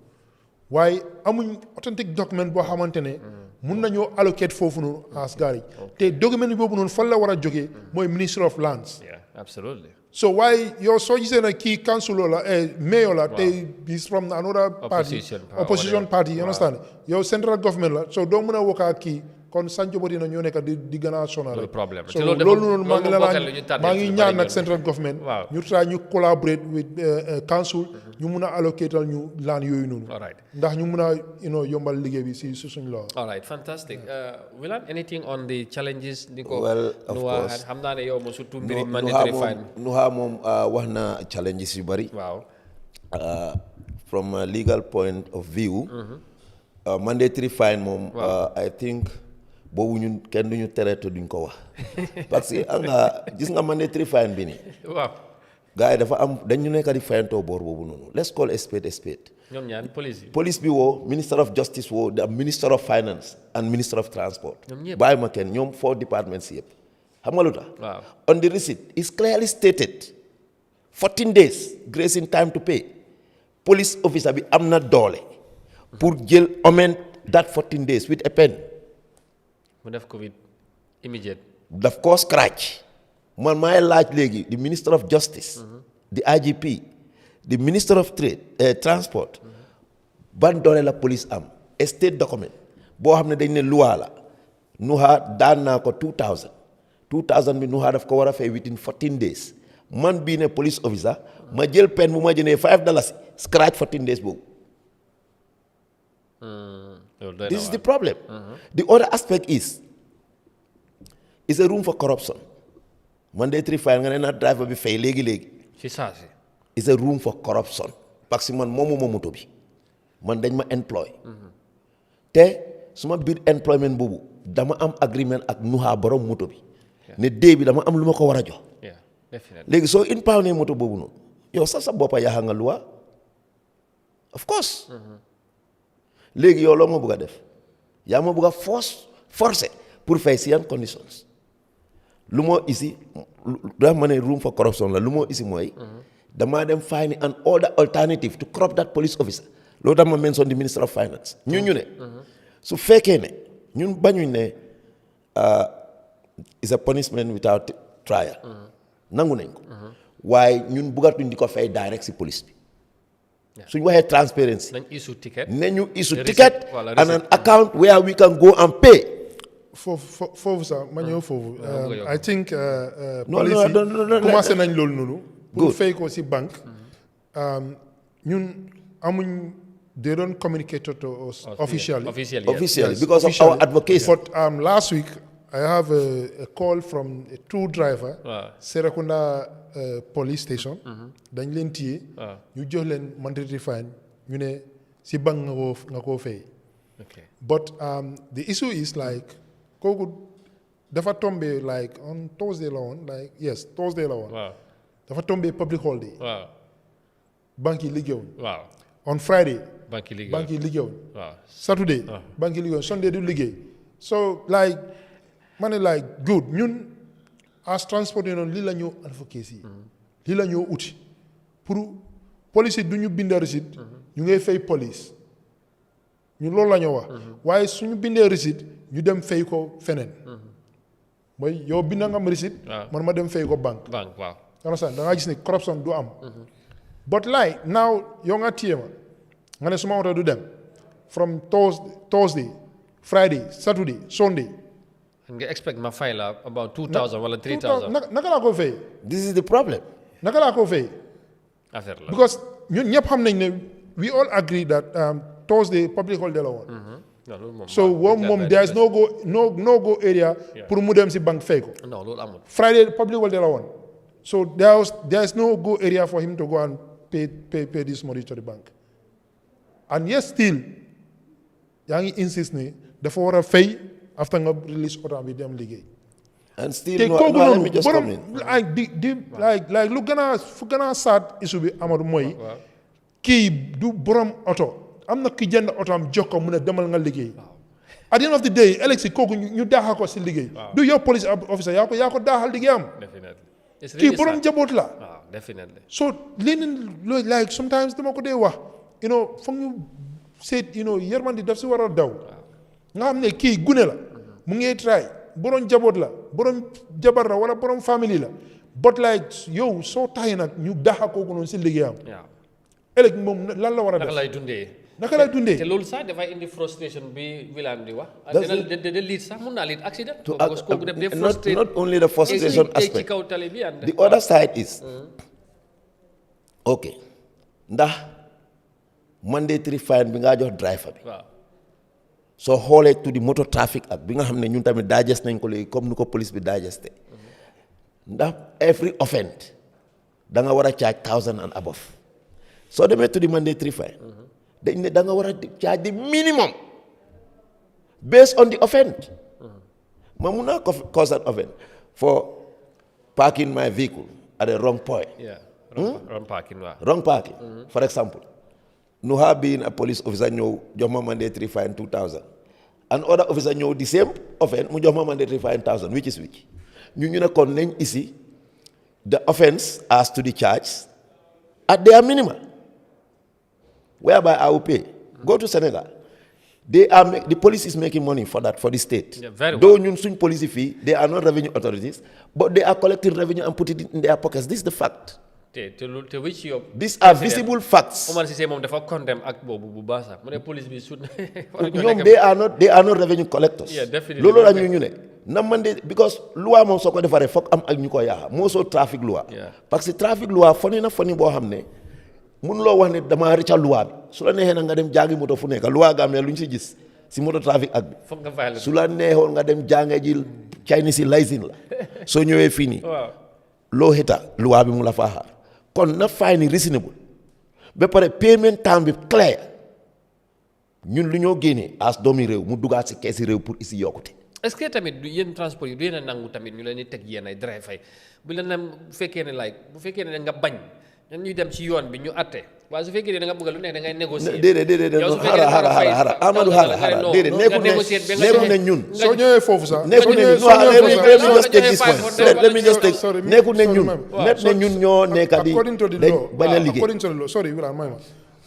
waaye amuñ authentic document boo xamante ne mun nañoo allocate foofu noonu as garage te document boobu noonu fan la war a jógee mooy Ministry of Lands absolutely so waaye yow soo gisee ne kii councilor la mayor la te he's from another party opposition party you understand yow central government la so doo mën a wokkaa kii kon Sancho Bodina ñoo nekk di gën a sonal rek so loolu noonu maa ngi ñaan nag central government ñu try ñu collaborate with council ñu mun a allocatal ñu laan yooyu noonu ndax ñu mun a yombal liggéey bi si suñu loxo. all right fantastic Wilane anything on the challenges ni ko well of course xam naa ne yow moom surtout mbiri mandatory fine Nuha moom wax na challenges yu bari from a legal point of view. Mandatory fine moom. I think boobu ñun kenn duñu tere te duñ ko wax parce que nga gis nga mandatory fine bi nii. waaw. gars yi dafa am dañu nekk di fayantoo boor boobu noonu let's call a spade a spade. ñoom ñaar police yi. police bi woo minister of justice woo the minister of finance and minister of transport. ñoom ñëpp bàyyi ma kenn ñoom 4 departments yëpp. xam nga lu tax. waaw. on the receipt is clearly stated 14 days gracing time to pay police officer bi am na doole pour jël amend that 14 days with a pen. mu def ko with immediate. daf koo scratch man maay laaj léegi the minister of justice. the IGP the minister of transport. ban doole la police am a state document boo xam ne dañ ne loi la nuha daan naa ko 2000 bi nuha daf ko war a fay within 14 days man bii ne police officer ma jël pen bu ma jënee $5 scratch 14 days boobu. This is the problem. The other aspect is a room for corruption. Mandatory fine nga ne na driver bi fay léegi. ci saa si. is a room for corruption parce que man moomu ma moto bi man dañ ma employ te suma biir employment boobu dama am agreement ak nuha borom moto bi ne dee bi dama am lu ma ko war a jox. léegi soo impoundé moto boobu noonu yow sa boppa yaa nga loi of course. léegi yow loo ma bëgg a def yaa ma bëgg a forcer pour fay si yan conditions lu moo isi daa ma ne room for corruption la lu moo isi mooy damaa dem find an other alternative to crop that police officer loolu dama mention the minister of finance ñu ne su fekkee ne ñun bañuñ ne is a punishment without trial nangu nañ ko waaye ñun bëggatuñ di ko fay direct si police bi suñ waxee transparency nañu issue ticket and an account where we can go and pay. foofu sax ma ñëw foofu. I think. police yi commencé nañ loolu noonu. pour fay ko si banque. ñun amuñ. They don't communicate to us officially. Officially, because of our advocacy. But last week, I have a call from a true driver, Serekunda police station. Dañ leen téye. ñu jox leen mandatory fine. ñu ne si bank nga ko fay. But the issue is like kooku dafa tombé like on Thursday la woon like yes Thursday la woon. dafa tombé public holiday. banque yi liggéeyuñ. On Friday. banque yi liggéeyuñ. Saturday. banque yi liggéeyuñ Sunday du liggéey. so like ma ne like good ñun as transport yi noonu lii la ñu advocacy lii la ñu uti pour police yi du ñu bind receipt ñu ngay fay police ñu loolu la ñu wax waaye suñu bindee receipt ñu dem fay ko feneen mooy yow bind nga am receipt man ma dem fay ko banque waaw da nga gis ne corruption du am but like now yow nga téye ma nga ne suma oto du dem from Thursday Friday Saturday Sunday nga expect ma fay la about 2000 wala 3000 naka laa ko fay. This is the problem. naka laa ko fay. affaire la because ñun ñëpp xam nañ ne we all agree that Thursday public holiday la woon. so moom there is no go area pour mu dem si banque fay ko. non loolu amul. Friday public holiday la woon. so there is no go area for him to go and pay this money to the bank. and yes still yaa ngi insist ne dafa war a fay. after nga release oto bi dem liggéey. and still let me just come in. like lu gën a sad issue bi Amadou mooy. kii du borom oto am na ki jënd oto am jox ko mu ne demal nga liggéey. at the end of the day ëllëg si kooku ñu daaxal ko si liggéey. du yow police officer yaa ko daaxal liggéeyam. kii borom njaboot la. so leneen loolu like sometimes dama ko dee wax foog ñu seet yërmandi daf si war a daw. nga xam ne kii gune la mu ngi try borom jaboot la borom jabar la wala borom famille la but like yow soo taxee nag ñu daxa kooku noonu si liggéeyam. ëllëg moom lan la war a def naka lay dundee. te loolu sax dafay indi frustration bi Wilane di wax. de liit sax mun naa liit accident. not only the frustration aspect the other side is ok ndax mandatory fine bi ngaa jox driver bi. soo xoolee tuddi motor traffic ak bi nga xam ne ñun tamit digest nañ ko léegi comme ni ko police bi digesté ndax every offense da nga war a charge 1000 and above So they made to the mandatory fine. They charge the minimum based on the offense. Mamuna cause an offense for parking my vehicle at the wrong point. Yeah, wrong parking. Wrong parking. For example, no have been a police officer know Joma mandatory fine 2,000. And other officer know the same offense, Joma mandatory fine 1,000. Which is which? You know, easy. The offense as to the charge at their minimum, whereby I will pay. Go to Senegal. The police is making money for that, for the state. Yeah, very Though well. you police fee, they are not revenue authorities, but they are collecting revenue and putting it in their pockets. This is the fact. To which your These are visible facts. They are not revenue collectors. Yeah, definitely. Because law mom soko defare fok am ak ñuko ya mo so traffic law parce que traffic law foni bo xamne mun lo wax ne dama rica loi bi su la nexe nga dem jangi moto fu nek loi Gambia luñ ci gis ci moto traffic ak su la neexon nga dem jangé jil Chinese license la so ñëwé fini lo heta loi bi mu la fa xaar kon na fine reasonable be pare payment time bi clair ñun lu ñoo génné as doomi réew mu dugaat ci caisse réew pour ici yokuté. Est-ce que tamit yéen transport yi du yéen a nangu tamit ñu leen di teg yéen ay driver bu leen bu fekkee ne nga bañ ñuy dem ci yoon bi ñu atte waaye su fekkee ne da nga bëgg lu nekk da ngay négocier. déedéet xara Amadou xara déedéet nekkul ne ñun soo ñëwee foofu sax nekkul ne ñun ñoo nekk di dañ bañ a liggéey. according to the law sorry Wilane may ma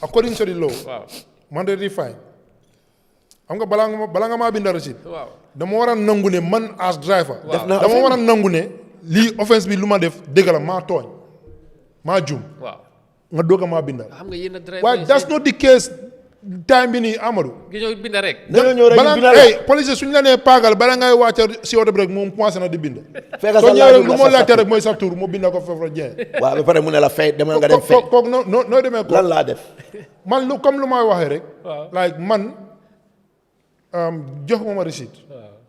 according to the law mandatory fine xam nga balaa nga maa bind receipt dama war a nangu ne man as driver dama war a nangu ne lii offense bi lu ma def dëgg la maa tooñ maa jum nga doog a maa bindal waaye that's not the case time bi nii Amadou binda rek police suñu la nee paagal bala ngay wàcce si oto bi rek moom commencé na di bind soo ñëwee rek lu moo laajte rek mooy sa tur mu binda ko foofu Dieng waaw ba pare mu ne la fay demal nga dem fay kooku noo demee ko lan laa def man comme lu may waxee rek like man jox ma receipt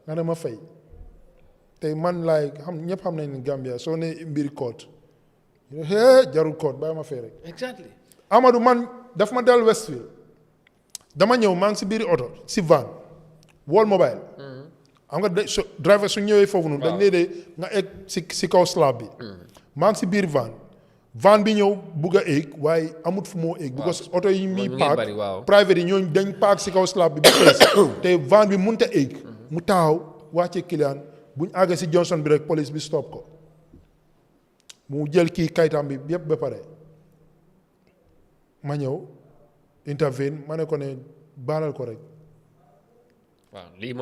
nga ne ma fay tey man like ñëpp xam nañ ne Gambia soo ne mbiri code jarul code bàyyi ma fay rek exactly Amadou man daf ma dal Westfield dama ñëw maa ngi si biiri oto si van wall mobile xam nga driver su ñëwee foofu noonu dañ léeg nga egg si kaw slab bi maa ngi si biir van bi ñëw bugg a egg waaye amut fu moo egg because oto yi mi paak private yi ñooñu dañ paak si kaw slab bi ba fees te van bi mënut a egg mu taxaw wàcce client buñ àggee si Johnson bi rek police bi stop ko mu jël kii kayitam bi yëpp ba pare ma ñëw intervene ma ne ko ne baalal ko rek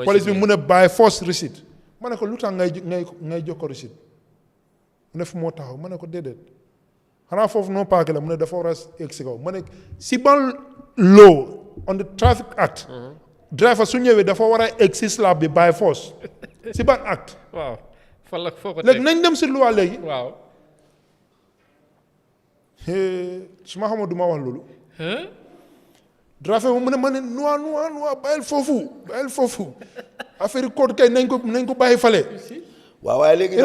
police bi mu ne bàyyi force receipt ma ne ko lu tax ngay jox ko receipt mu ne fu moo taxaw ma ne ko déedéet xanaa foofu noo paake la mu ne dafa war a egg si kaw ma ne si ban law on the traffic act driver su ñëwee dafa war a egg si slab bi by force si ban act léegi nañ dem si loi léegi su ma xamoon du ma wax loolu driver mu ne ma ne noa bàyyil foofu affaire code kay nañ ko bàyyi fale waaw waaye léegi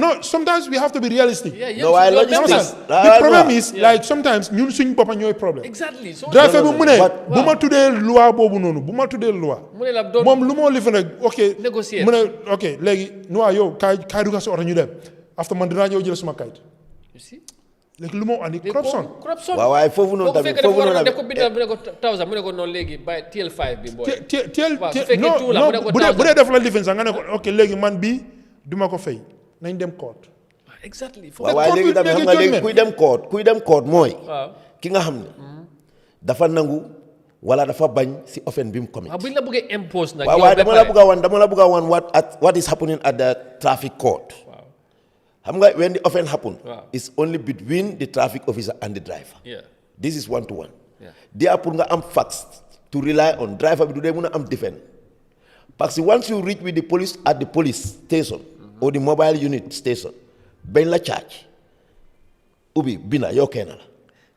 no sometimes we have to be realistic. No, waaye the problem is like sometimes ñun suñ boppa ñooy problème. Exactly. driver bi mu ne bu ma tuddee loi boobu noonu bu ma tuddee loi moom lu moo lifi rek ok négocier mu ne ok léegi noa yow kaay dugga si oto ñu dem after man dinaa ñëw jël suma kayit léegi lu moo andi corruption waaw waaye foofu noonu tamit def ko bindal bu ne ko 1000 mu ne ko noonu léegi bàyyi teel 5 bi booy non bu dee def la lifin sax nga ne ko ok léegi man bii duma ko fay nañ dem court exactly waaw waaye léegi tamit xam nga léegi kuy dem court mooy ki nga xam ne dafa nangu wala dafa bañ si offense bi mu commit buñ la bëggee impose nag waaw waaye dama la bëgg a wan what is happening at the traffic court when the offense happens, it's only between the traffic officer and the driver. This is one-to-one. Therefore, nga am facts to rely on. Driver bi du dee muna am defend. Because once you reach with the police at the police station or the mobile unit station, ben la charge. Ubi bina yow kenn la.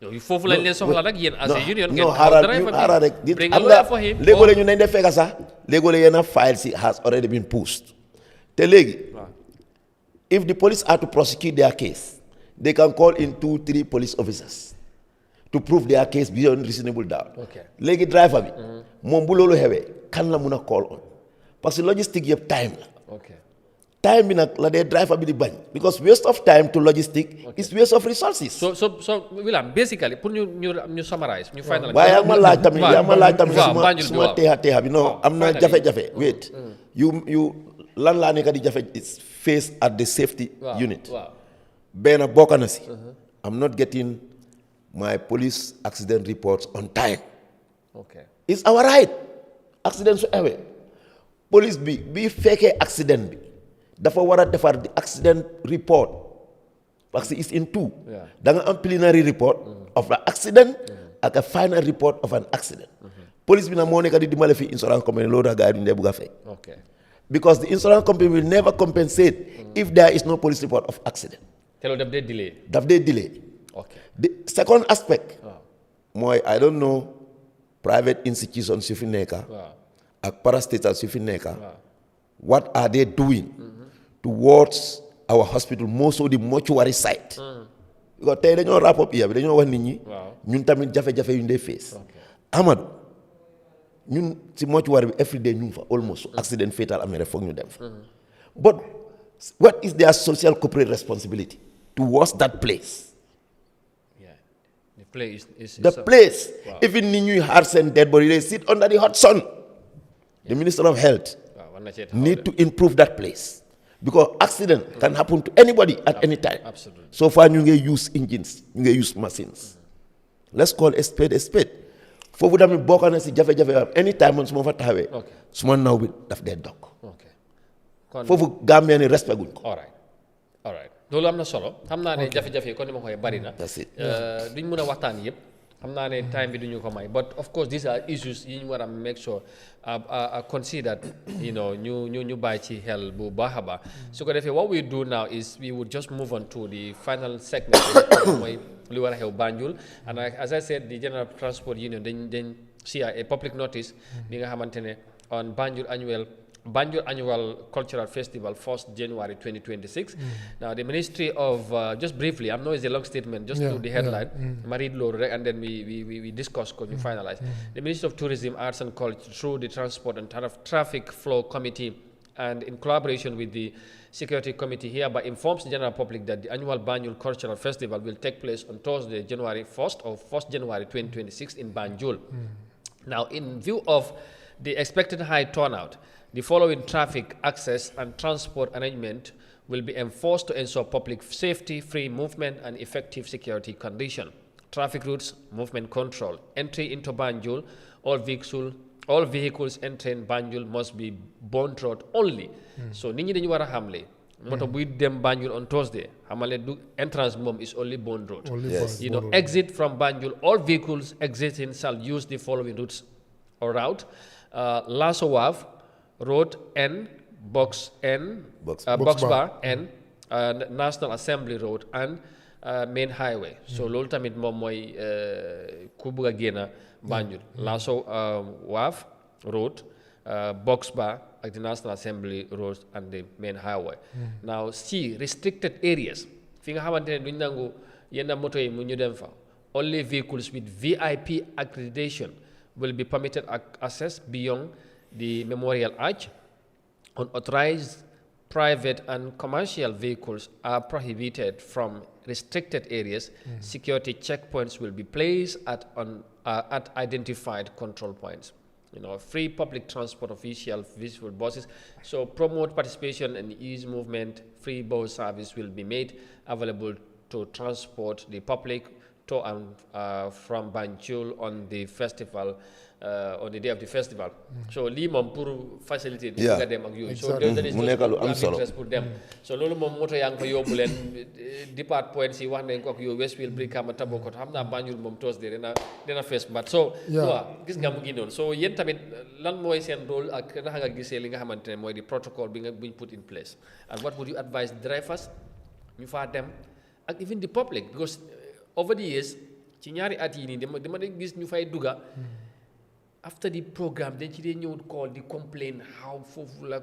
Yow foofu lañ leen soxla rek yéen as a union ngeen xaaral rek bring a lawyer for him. Léegi ñu nañ def fekk sax léegi yenn files has already been pushed. Te léegi if the police are to prosecute their case, they can call in 2-3 police officers. to prove their case beyond reasonable doubt. Okay. Léegi driver bi moom bu loolu xewee kan la mun a call on parce que logistique yëpp time la. Okay. Time bi nag la dee driver bi di bañ because waste of time to logistic is waste of resources. So William, basically pour ñu summarize ñu final. waaye yaa ma laaj tamit suma teexa bi non am na jafe-jafe wait you lan laa nekk di jafe is face at the safety unit benn bokk na si I'm not getting my police accident reports on time. Okay. It's our right accident su awee police bi fekkee accident bi dafa war a defar di accident report parce que it's in two da nga am preliminary report of the accident ak a final report of an accident. Police bi nag moo nekk di dimbale fi insurance company loolu da gars yi duñ dee bugg a fay because the insurance company will never compensate if there is no police report of accident. te loolu daf dee delay. Okay. The second aspect mooy I don't know private institutions yu fi nekka ak parastatals yu fi nekka what are they doing towards our hospital more so the mortuary site because tey dañoo wrap up bi dañoo wax nit ñi ñun tamit jafe-jafe yu ñu dee face Amadou ñun si mortuary bi every day ñu ngi fa almost accident fatal amee rek foog ñu dem fa but what is their social corporate responsibility towards that place. The place, even nit ñuy xaar seen dead body they sit under the hot sun. The Minister of Health need to improve that place because accident can happen to anybody at any time. Absolutely. So far ñu ngi use engines ñu ngi use machines. Let's call a spade a spade. Foofu tamit bokk na si jafe-jafe am anytime man su ma fa taxawee su ma naw bi daf dee dog. Foofu Gambia ni respect guñ ko. All right. loolu am na solo xam naa ne jafe-jafe yi kon ni ma koy bari na duñ mën a waxtaan yëpp xam naa ne time bi duñu ko may but of course these are issues yi ñu war a make sure are considered ñu bàyyi ci xel bu baax a baax su ko defee what we do now is we would just move on to the final segment mooy li war a xew Banjul and as I said the General Transport Union dañ see a public notice bi nga xamante ne on Banjul Annual Cultural Festival, 1st January 2026. Now, the Ministry of, just briefly, I know it's a long statement, just to the headline, Marid Lord, and then we discuss, could you finalize. The Ministry of Tourism, Arts and Culture, through the Transport and Traffic Flow Committee, and in collaboration with the Security Committee, hereby informs the general public that the annual Banjul Cultural Festival will take place on Thursday, January 1st or 1st January 2026 in Banjul. Now, in view of the expected high turnout, the following traffic access and transport arrangement will be enforced to ensure public safety, free movement, and effective security condition. Traffic routes, movement control. Entry into Banjul, all vehicles entering Banjul must be bond road only. So, nit ñi dañu wara xamlé moto buy dem Banjul on Thursday, xamale du entrance mom is only bond road. Exit from Banjul, all vehicles exiting shall use the following routes or route. Lasso Wharf, Road N, Box Bar N, National Assembly Road, and Main Highway. So loolu tamit moom mooy ku bëgg a génn Banjul. Lasso Wharf, Road, Box Bar, ak the National Assembly Road and the Main Highway. Now C, restricted areas. Fi nga xamante ne duñ nangu yenn moto yi mu ñu dem fa. Only vehicles with VIP accreditation will be permitted access beyond the Memorial Arch. Unauthorized private and commercial vehicles are prohibited from restricted areas. Security checkpoints will be placed at identified control points. Free public transport official visible buses. So promote participation and ease movement. Free bus service will be made available to transport the public to and from Banjul on the festival, on the day of the festival. So lii moom pour faciliter di nga dem ak yooyu. So there is interest pour dem. So loolu moom moto yaa ngi ko yóbbu leen depart points yi wax nañ ko ak yooyu Westfield, Brikama, Tabokot xam naa Banjul moom Thursday dina fees but so waaw gis nga mu ngi noonu. So yéen tamit lan mooy seen rôle ak naka nga gisee li nga xamante ne mooy di protocol buñ put in place and what would you advise drivers ñu faa dem ak even the public because over the years ci ñaari at yi nii dama de gis ñu fay dugga after the program dañ ci dee ñëw call di complain how foofu la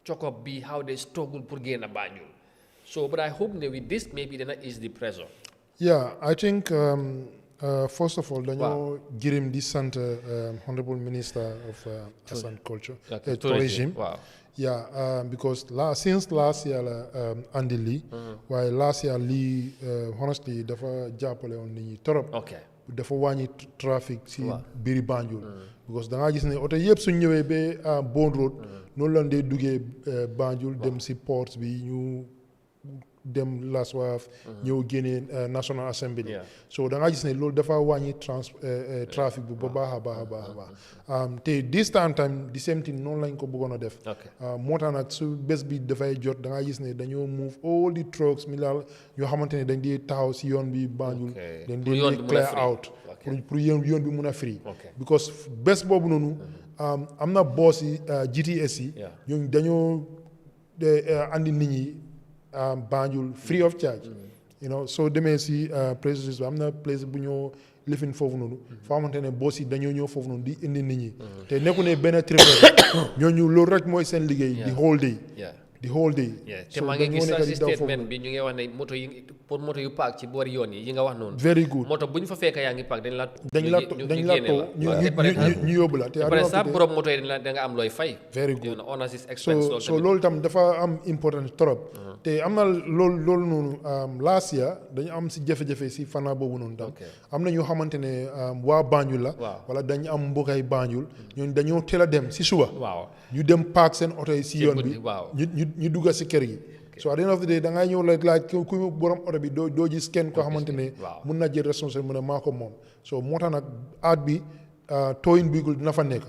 chokop bi how they struggle pour génn Banjul so but I hope that with this maybe dana ease the pressure. Yeah, I think First of all, dañoo gërëm di sant Honorable Minister of Arts and Culture, Tourism. Wow. Yeah, because since last year andi lii waaye last year lii honestly dafa jàppale woon nit ñi torop. Okay. dafa wàññi trafic si biir Banjul. because da ngaa gis ne oto yëpp suñ ñëwee ba Bond Road noonu lañ dee duggee Banjul dem si port bi ñu dem Las Waaf ñëw génnee National Assembly. so da ngaa gis ne loolu dafa wàññi trafic bi ba baax a baax te this time the same thing noonu lañ ko bëggoon a def. moo tax nag su bés bi dafay jot da ngaa gis ne dañoo move all the trucks mi laal ñoo xamante ne dañ di taxaw si yoon bi Banjul. dañ di clear out pour yoon bi mun a free. because bés boobu noonu am na boss yi GTS yi. ñooñu dañoo andi nit ñi. Banjul free of charge. soo demee si président bi am na place bu ñoo lifin foofu noonu. foo xamante ne boss yi dañoo ñëw foofu noonu di indi nit ñi. te nekku ne benn trip ñooñu loolu rek mooy seen liggéey. the whole day. te maa ngi gis si statement bi ñu ngi wax ne moto yi pour moto yu paak ci boori yoon yi nga wax noonu. very good moto bu ñu fa fekk yaa ngi paak dañ la too ñu yóbbu la te après ça borom moto yi da nga am looy fay. very good so loolu tam dafa am important trop. te am na loolu noonu last year dañu am si jafe-jafe si fana boobu noonu tam. am na ñoo xamante ne waa Banjul la. wala dañu am mbokkay Banjul. ñooñu dañoo teel a dem si suba. ñu dem paak seen oto yi si yoon bi. ñu dugga si kër gi. so at the end of the day da ngay ñëw laaj ku borom oto bi doo gis kenn koo xamante ne mun na jël responsable mu ne maa ko moom. so moo tax nag aat bi towing vehicle dina fa nekk.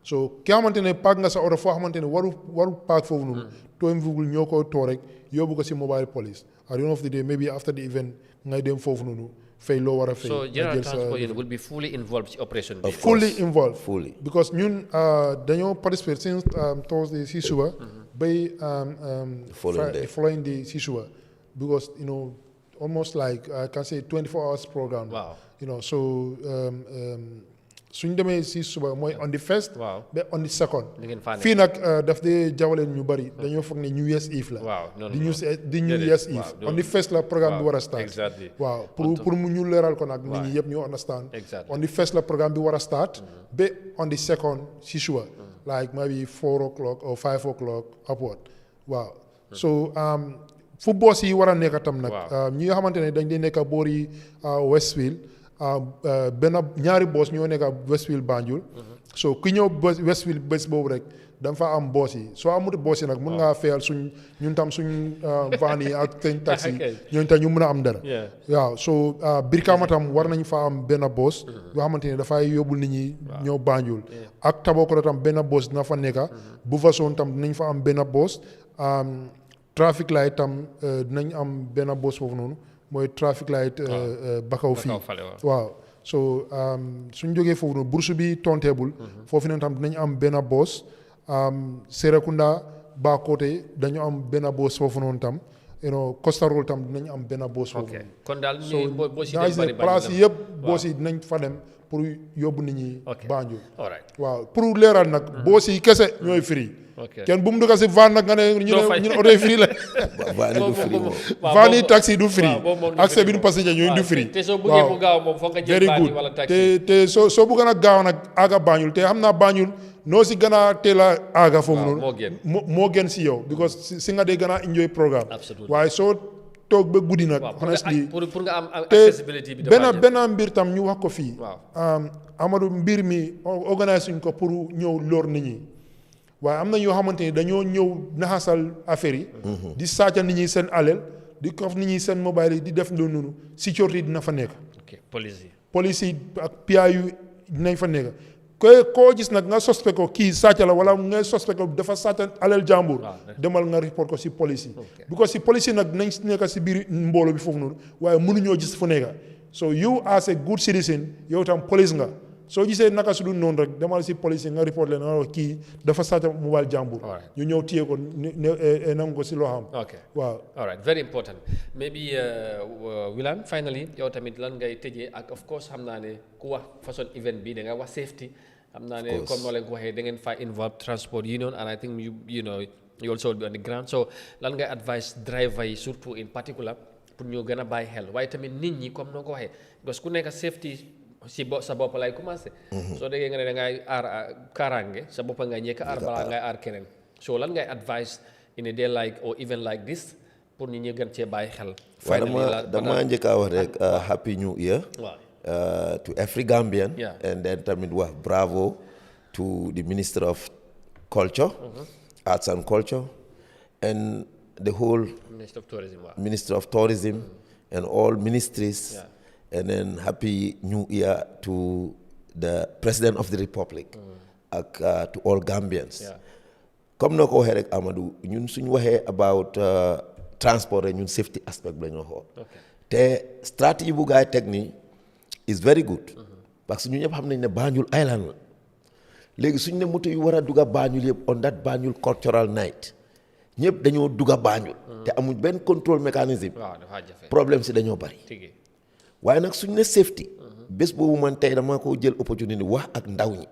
so ki xamante ne paak nga sa oto foo xamante ne waru paak foofu noonu. towing vehicle ñoo ko too rek yóbbu ko si mobile police. at the end of the day maybe after the event ngay dem foofu noonu fay loo war a fay. so General Transport Union will be fully involved ci operation bi. fully involved. because ñun dañoo participate since Thursday si suba. bay following day si suba. because almost like I can say 24 hours program. So suñ demee si suba mooy on the first. ba on the second. fii nag daf dee jawaleen ñu bari. dañoo foog ne New Year's Eve la. di New Year's Eve. on the first la programme bi war a start. waaw pour mu ñu leeral ko nag nit ñi yëpp ñu understand. on the first la programme bi war a start. ba on the second si suba. like maybe 4 o'clock or 5 o'clock upward. waaw so fu boos yi war a nekk tam nag. ñi nga xamante ne dañ dee nekk boori Westfield. ñaari boos ñoo nekk Westfield Banjul. so ku ñëw Westfield bés boobu rek da fa am boos yi soo amut boos yi nag mun ngaa fayal ñun tam suñ van yi ak seen taxi ñooñu tam ñu mun a am dara. waaw so Brikama tam war nañ fa am benn boos. yoo xamante ne dafay yóbbul nit ñi ñëw Banjul. ak Tabakoto tam benn boos dina fa nekk. bu façon tam dinañ fa am benn boos. traffic light tam dinañ am benn boos foofu noonu. mooy traffic light bakaw fii waaw so suñ jógee foofu noonu bourse bi tonteebul foofu noonu tam dinañ am benn boos Serekunda Bakote dañu am benn boos foofu noonu tam Costa Road tam dinañ am benn boos foofu noonu kon daal place yi yëpp boos yi dinañ fa dem pour yóbbu nit ñi Banjul waaw pour leeral nag boos yi kese ñooy free kenn bu mu dugg si van nag nga ne ñu ne oto yi free la. van yi taxi du free. accès bi du passenger ñooñu du free. te soo bëggee mu gaaw moom foog nga jël van yi wala taxi. te soo bëgg nag gaaw nag aaga Banjul te xam naa Banjul noo si gën a teel a aaga foofu noonu. moo gën si yow because si nga dee gën a enjoy programme. waaye soo toog ba guddi nag. honestly pour nga am accessibility bi benn mbir tam ñu wax ko fii. Amadou mbir mi organise suñ ko pour ñëw lor nit ñi. waaye am na ñoo xamante ni dañoo ñëw naxasal affaire yi. di sàcca nit ñi seen alal di kof nit ñi seen mobile yi di def loolu noonu sécurité dina fa nekk. police yi ak PIA yu dinañ fa nekk. koo gis nag nga suspect ko kii sàcca la wala nga suspect ko dafa sàcca alal jàmbur. demal nga report ko si police yi. because si police yi nag dinañ nekk si biir mbooloo bi foofu noonu waaye mënuñoo gis fu nekk. so you as a good citizen yow tam police nga. soo gisee naka su dul noonu rek demal si police nga report leen nga wax kii dafa sàcc mobile jàmbur. ñu ñëw téye ko nangu ko si loo xam. waaw. all right very important maybe Wilane finally yow tamit lan ngay tëjee ak of course xam naa ne ku wax façon event bi da nga wax safety. xam naa ne comme noo leen ko waxee da ngeen fa involve transport union and I think you also will be on the ground so lan ngay advise driver yi surtout in particular pour ñu gën a bàyyi xel waaye tamit nit ñi comme noo ko waxee parce que ku nekk safety si sa bopp lay commencé. soo déggee nga ne da ngay aar kaaraange sa bopp ngay ñekk aar balaa ngay aar keneen so lan ngay advice in a day like or even like this pour nit ñi gën cee bàyyi xel. dama njëkk a wax rek happy new year to every Gambian. And then tamit wax bravo to the Minister of Culture, Arts and Culture, and the whole Minister of Tourism and all ministries. And then happy new year to the President of the Republic to all Gambians. Comme na ko waxee rek Amadou ñun suñu waxee about transport rek ñun safety aspect la ñu xool te stratégie bu gaay teg nii is very good parce que ñu ñëpp xam nañ ne Banjul Island la léegi suñu ne moto yu war a dugga Banjul yëpp on that Banjul cultural night ñëpp dañoo dugga Banjul te amuñ benn control mécanisme problème si dañoo bari waaye nag suñu ne safety bés boobu man tey dama ko jël opportunité wax ak ndaw ñi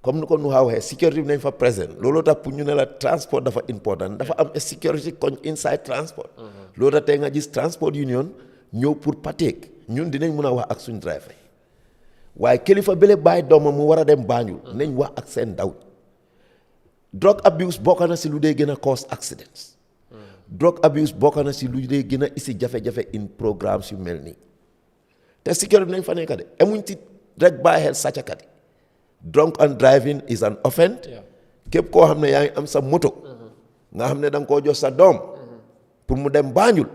comme ni ko nu waxee sécurité bi nañ fa présent looloo tax pour ñu ne la transport dafa important dafa am sécurité koñ inside transport loolu tax tey nga gis transport union ñëw pour partake ñun dinañ mën a wax ak suñ driver waaye kilifa bële bàyyi doomam mu war a dem Banjul nañ wax ak seen ndaw drug abuse bokk na si lu dee gën a cause accidents drug abuse bokk na si lu dee gën a isi jafe-jafe in programmes yu mel nii te sécurité bi nañ fa nekk de amuñ ci rek bàyyi xel sàccakat yi drunk and driving is an offense képp koo xam ne yaa ngi am sa moto nga xam ne da nga koo jox sa doom pour mu dem Banjul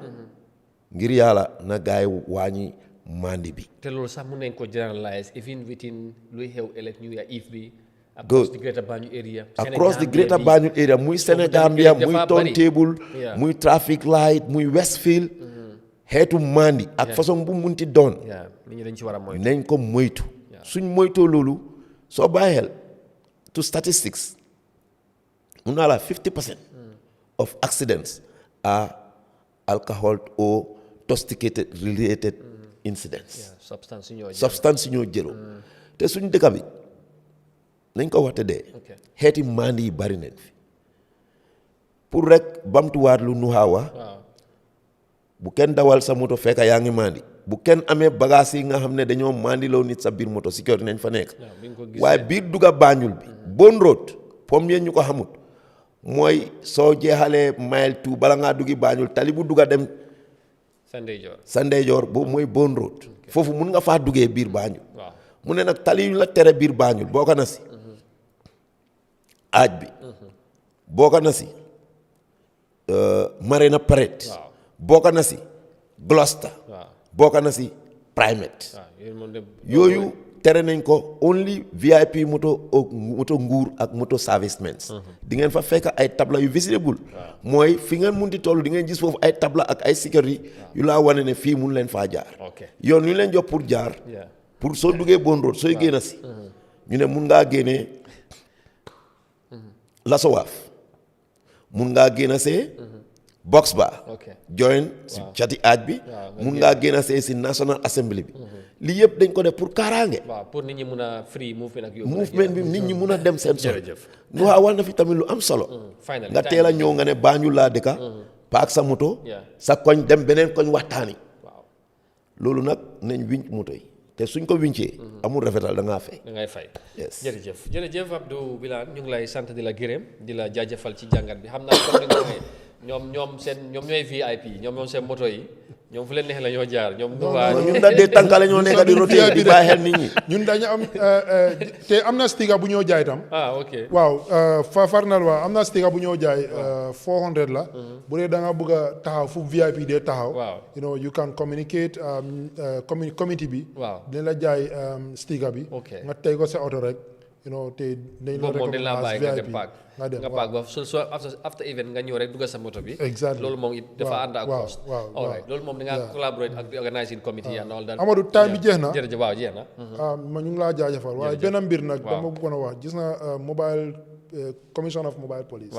ngir yàlla na gaay wàññi mandi bi te loolu sax mun nañ ko generalize even within luy xew ëllëg New Year Eve bi across the greater Banjul area across the greater Banjul area muy Sénégambia muy turntable muy traffic light muy Westfield xeetu mandi ak façon bu munti doon nit ñi dañ ci war a moytu nañ ko moytu suñ moytoo loolu soo bàyyi xel to statistics mun naa la 50% of accidents are alcohol or intoxicated related incidents substance ñoo jëloo te suñ dëkk bi nañ ko waxte dee xeeti mandi yi bari nañ fi pour rek bamtuwaat lu nu xaawa bu kenn dawal sa moto fekk yaa ngi mandi bu kenn amee bagage yi nga xam ne dañoo mandiloo nit sa biir moto sécurité nañ fa nekk waaye biir dugga Banjul bi Bon Road pom yéen ñu ko xamut mooy soo jeexalee mile 2 bala ngaa duggi Banjul tali bu dugga dem sa ndeyjoor boobu mooy Bon Road foofu mun nga faa duggee biir Banjul mu ne nag tali yu la tere biir Banjul bokk na si aaj bi bokk na si Marina Parade bokk na si Gloucester bokk na si Primate yooyu tere nañ ko only VIP moto nguur ak moto servicemen di ngeen fa fekk ay tabla yu visible mooy fi ngeen mun di toll di ngeen gis foofu ay tabla ak ay sécurité yu laa wane ne fii mun leen faa jaar yoon yu leen jox pour jaar pour soo duggee Bon Road sooy génn si ñu ne mun ngaa génnee Lasowaaf mun ngaa génn see box ba join si cati aaj bi mun ngaa génn see si National Assembly bi lii yëpp dañ ko def pour kaaraange pour nit ñi mun a free movement ak movement bi nit ñi mun a dem seen solo nu waa war na fi tamit lu am solo nga teel a ñëw nga ne Banjul laa dëkka paak sa moto sa koñ dem beneen koñ waxtaani loolu nag nañ winc moto yi te suñ ko wincee amul rafetal da ngaa fay da ngay fay jërëjëf Abdou Wilane ñu ngi lay sant di la gërëm di la jaajëfal ci jàngat bi xam naa comme ni nga waxee ñoom ñooy VIP ñoom seen moto yi ñoom fu leen neex la ñoo jaar ñoom ñun da dee tànkale ñoo nekk di roté di bàyyi xel nit ñi ñun dañu am te am na sticker bu ñoo jaay tam ok waaw farnal waa am na sticker bu ñoo jaay 400 la bu dee da nga bëgg a taxaw fu VIP dee taxaw you know you can communicate committee bi dina la jaay sticker bi nga tey ko sa oto rek you know te dañ la recommence VIP nga paak ba so after event nga ñëw rek dugga sa moto bi loolu moom it dafa ànd ak cost all right loolu moom di nga collaborate ak the organizing committee and all that Amadou time bi jeex na jërëjëf waaw jeex na ma ñu ngi laa jaajëfal waaye benn mbir nag dama bëggoon a wax gis na mobile commission of mobile police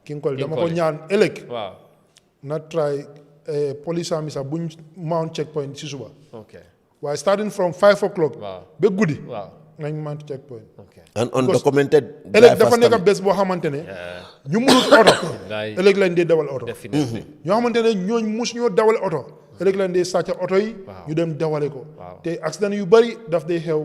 King Koli dama ko ñaan ëllëg na try police ami sax buñ mount checkpoint si suba waaye starting from 5 o'clock ba guddi nañ mantu checkpoint. and undocumented. ëllëg dafa nekk bés boo xamante ne. ñu mënut oto. ëllëg lañ dee dawal oto. ñoo xamante ne ñooñ mus ñoo dawal oto. ëllëg lañ dee sàcc oto yi. ñu dem dawale ko. te accident yu bëri daf day xew.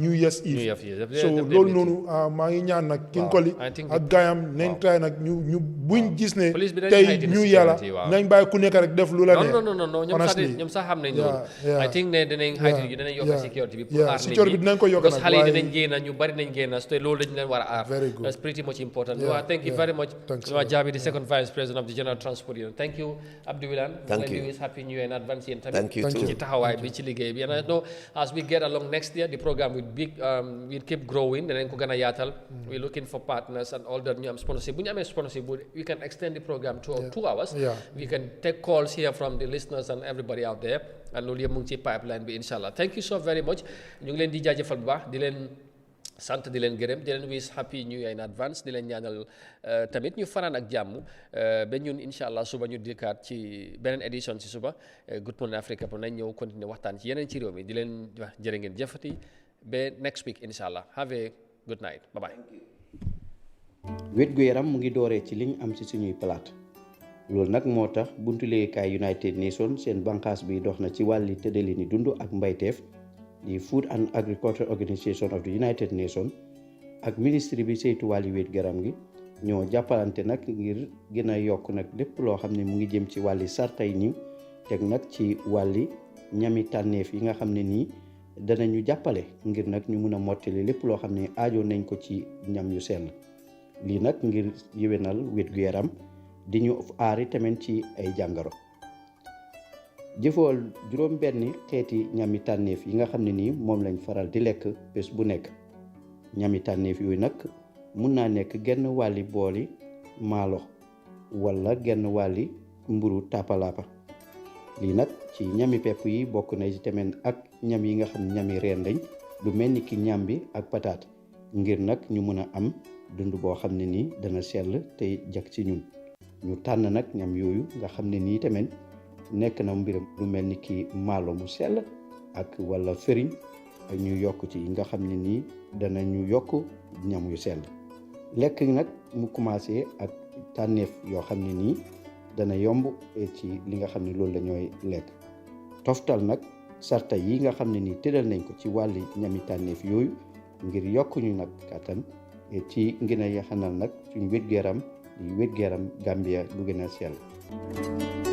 New Year's Eve. so loolu noonu maa ngi ñaan nag King Koli ak gaayam nañ try nag ñu buñ gis ne tey ñu yàlla nañ bàyyi ku nekk rek def lu la neex. non ñoom sax xam nañ loolu. I think ne danañ xaytu yi danañ yokk sécurité bi. pour aar nit ñi sécurité bi dinañ ko yokk nag xale yi danañ génn ñu bari nañ génn te loolu dañ leen war a aar. That's pretty much important. Thank you very much. Jammeh, the second vice president of the General Transport Union. Thank you, Abdou Wilane. Thank you. Happy New Year in advance. Thank you too. ci taxawaay bi ci liggéey bi and I know as we get along next year the program will keep growing danañ ko gën a yaatal. We're looking for partners and all that ñu am sponsorship bu ñu amee sponsorship we can extend the program to 2 hours. We can take calls here from the listeners and everybody out there and loolu yëpp mu ngi ci pipeline bi inshallah. Thank you so very much. ñu ngi leen di jaajëfal bu baax di leen sant di leen gërëm di leen wish happy new year in advance di leen ñaanal tamit ñu fanaan ak jàmm ba ñun incha allah suba ñu dikkaat ci beneen édition ci suba Good Morning Africa pour nañ ñëw continuer waxtaan ci yeneen ci réew mi di leen wax jërë ngeen jëfati ba next week incha allah have a good night bye bye. wét gu yaram mu ngi dooree ci liñ am ci suñuy palaat loolu nag moo tax buntu liggéeykaay United Nations seen bànqaas bi dox na ci wàlli tëddalini dund ak mbayteef di Food and Agriculture Organization of the United Nations ak ministry bi saytu wàlli wét garam gi ñoo jàppalante nag ngir gën a yokk nag lépp loo xam ne mu ngi jëm ci wàlli sartay niw teg nag ci wàlli ñami tànneef yi nga xam ne nii danañu jàppale ngir nag ñu mun a mottali lépp loo xam ne aajo nañ ko ci ñam yu sell lii nag ngir yéwénal wét gu yaram di ñu aari tamit ci ay jàngoro jëfool juróom benn xeeti ñami tànneef yi nga xam ne nii moom lañ faral di lekk bés bu nekk ñami tànneef yooyu nag mun naa nekk genn wàlli booli maalo wala genn wàlli mburu tàppalaapa lii nag ci ñami pepp yi bokk na ci tamit ak ñam yi nga xam ne ñami reen lañ lu mel ni ki ñam bi ak pataat ngir nag ñu mun a am dund boo xam ne nii dana sell te jag ci ñun ñu tànn nag ñam yooyu nga xam ne nii tamit nekk na mbiram lu mel ni ki maalo mu sell ak wala fëriñ ak ñu yokk ci nga xam ne nii dana ñu yokk ñam yu sell lekk nag mu commencé ak tànneef yoo xam ne nii dana yomb ci li nga xam ne loolu la ñooy lekk toftal nag sarta yi nga xam ne nii tëral nañ ko ci wàlli ñami tànneef yooyu ngir yokk ñu nag kattan ci ngën a yaxanal nag suñ wét-gu-yaram di wét-gu-yaram Gambia bu gën a sell